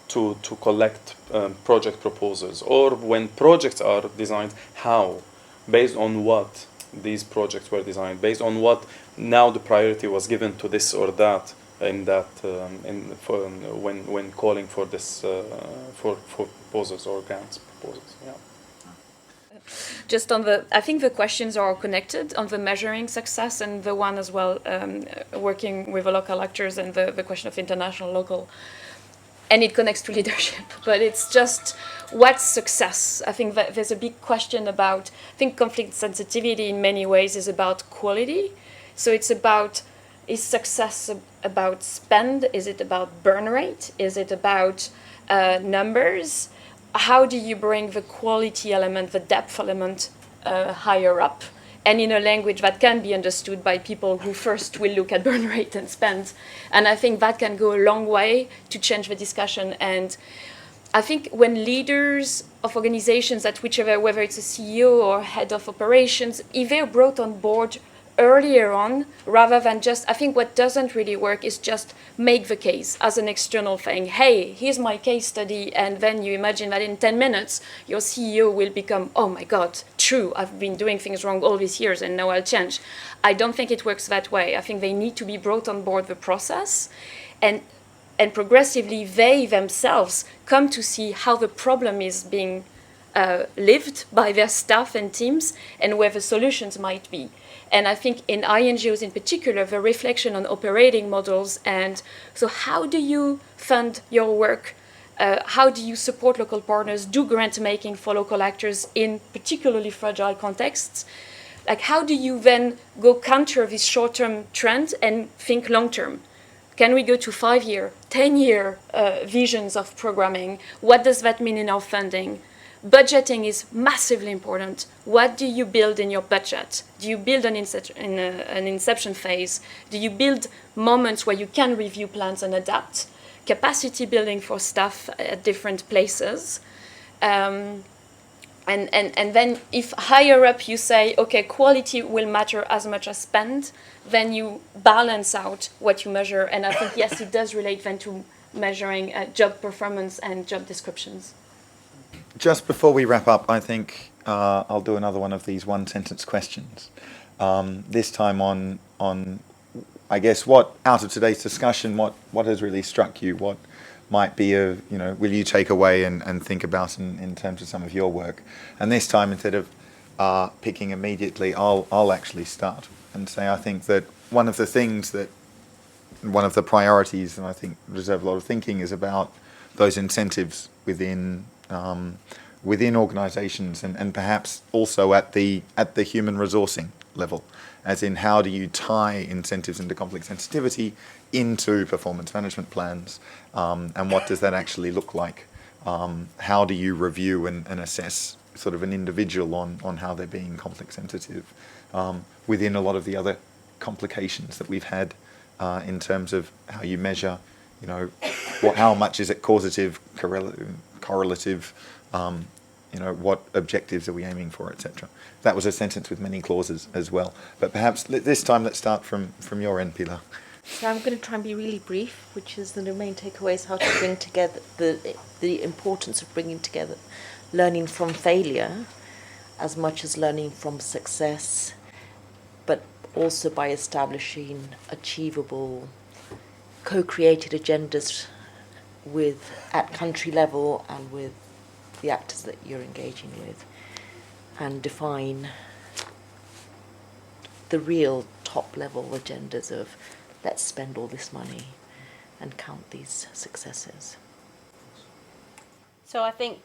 S3: to collect project proposals, or when projects are designed, how, based on what these projects were designed, based on what now the priority was given to this or that, in that when calling for this for proposals or grants proposals. Yeah.
S5: Just on I think the questions are connected on the measuring success and the one as well, working with the local actors and the question of international, local, and it connects to leadership. But it's just what's success. I think that there's a big question about. I think conflict sensitivity in many ways is about quality. So it's about. Is success about spend? Is it about burn rate? Is it about numbers? How do you bring the quality element, the depth element higher up? And in a language that can be understood by people who first will look at burn rate and spend. And I think that can go a long way to change the discussion. And I think when leaders of organizations at whichever, whether it's a CEO or head of operations, if they're brought on board earlier on, rather than just, I think what doesn't really work is just make the case as an external thing. Hey, here's my case study, and then you imagine that in 10 minutes, your CEO will become, oh my God, true, I've been doing things wrong all these years and now I'll change. I don't think it works that way. I think they need to be brought on board the process, and progressively they themselves come to see how the problem is being lived by their staff and teams and where the solutions might be. And I think in INGOs in particular, the reflection on operating models, and so how do you fund your work? How do you support local partners, do grant making for local actors in particularly fragile contexts? Like, how do you then go counter this short-term trend and think long-term? Can we go to 5-year, 10-year visions of programming? What does that mean in our funding? Budgeting is massively important. What do you build in your budget? Do you build an inception phase? Do you build moments where you can review plans and adapt? Capacity building for staff at different places. And then if higher up you say, okay, quality will matter as much as spend, then you balance out what you measure. And I think, yes, it does relate then to measuring job performance and job descriptions.
S1: Just before we wrap up, I think I'll do another one of these one-sentence questions. This time on, I guess, what out of today's discussion, what has really struck you? What might be will you take away and think about in terms of some of your work? And this time, instead of picking immediately, I'll actually start and say I think that one of the priorities, and I think deserve a lot of thinking, is about those incentives within organisations and perhaps also at the human resourcing level, as in how do you tie incentives into conflict sensitivity into performance management plans, and what does that actually look like? How do you review and assess sort of an individual on how they're being conflict sensitive within a lot of the other complications that we've had in terms of how you measure, how much is it causative, correlative, what objectives are we aiming for, etc. That was a sentence with many clauses as well. But perhaps this time let's start from your end, Pilar.
S6: So I'm going to try and be really brief, which is the main takeaway is how to bring together the importance of bringing together learning from failure as much as learning from success, but also by establishing achievable, co-created agendas at country level and with the actors that you're engaging with, and define the real top-level agendas of let's spend all this money and count these successes.
S2: So I think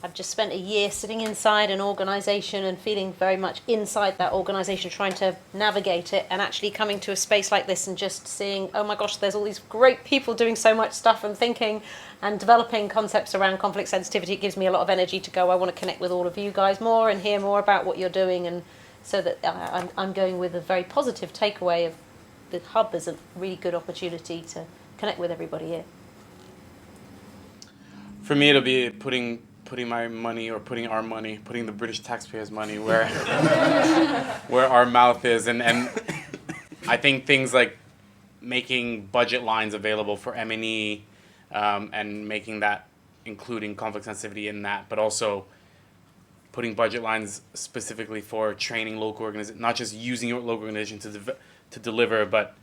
S2: I've just spent a year sitting inside an organisation and feeling very much inside that organisation, trying to navigate it, and actually coming to a space like this and just seeing, oh my gosh, there's all these great people doing so much stuff and thinking and developing concepts around conflict sensitivity. It gives me a lot of energy to go, I want to connect with all of you guys more and hear more about what you're doing, and so that I'm going with a very positive takeaway of the hub as a really good opportunity to connect with everybody here.
S4: For me, it'll be putting my money, or putting our money, putting the British taxpayers' money where where our mouth is, and I think things like making budget lines available for M&E, and making that, including conflict sensitivity in that, but also putting budget lines specifically for training local organizations, not just using your local organization to deliver, but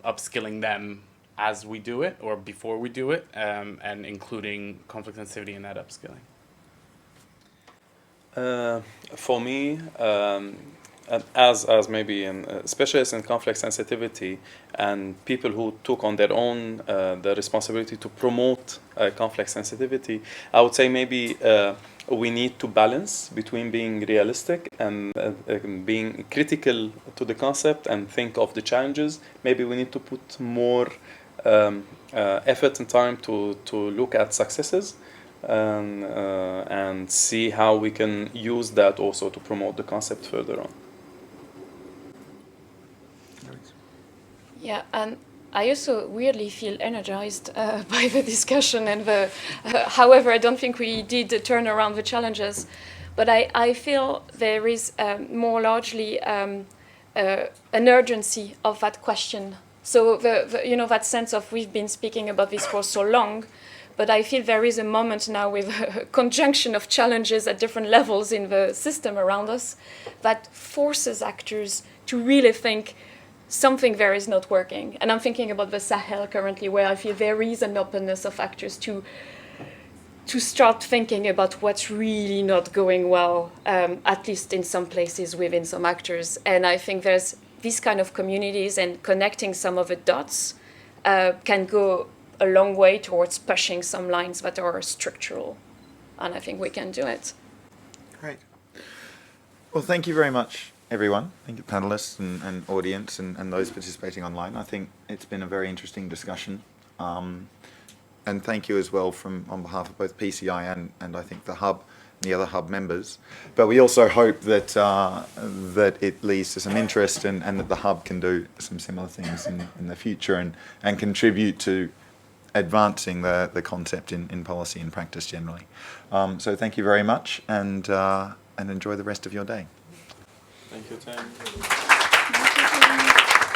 S4: upskilling them as we do it or before we do it, and including conflict sensitivity in that upskilling.
S3: For me, as maybe a specialist in conflict sensitivity and people who took on their own the responsibility to promote conflict sensitivity, I would say maybe we need to balance between being realistic and being critical to the concept and think of the challenges. Maybe we need to put more effort and time to look at successes and see how we can use that also to promote the concept further on.
S5: Yeah, and I also weirdly feel energized by the discussion and the. However, I don't think we did turn around the challenges, but I feel there is more largely an urgency of that question. So the that sense of we've been speaking about this for so long, but I feel there is a moment now with a conjunction of challenges at different levels in the system around us that forces actors to really think something there is not working. And I'm thinking about the Sahel currently, where I feel there is an openness of actors to start thinking about what's really not going well, at least in some places within some actors. And I think there's these kind of communities, and connecting some of the dots can go a long way towards pushing some lines that are structural. And I think we can do it.
S1: Great. Well, thank you very much, everyone. Thank you, panelists and audience and those participating online. I think it's been a very interesting discussion. And thank you as well on behalf of both PCI and I think the Hub and the other Hub members. But we also hope that that it leads to some interest and that the Hub can do some similar things in the future and contribute to advancing the concept in policy and practice generally. So thank you very much, and enjoy the rest of your day.
S3: Thank you, Tim.
S5: Thank you.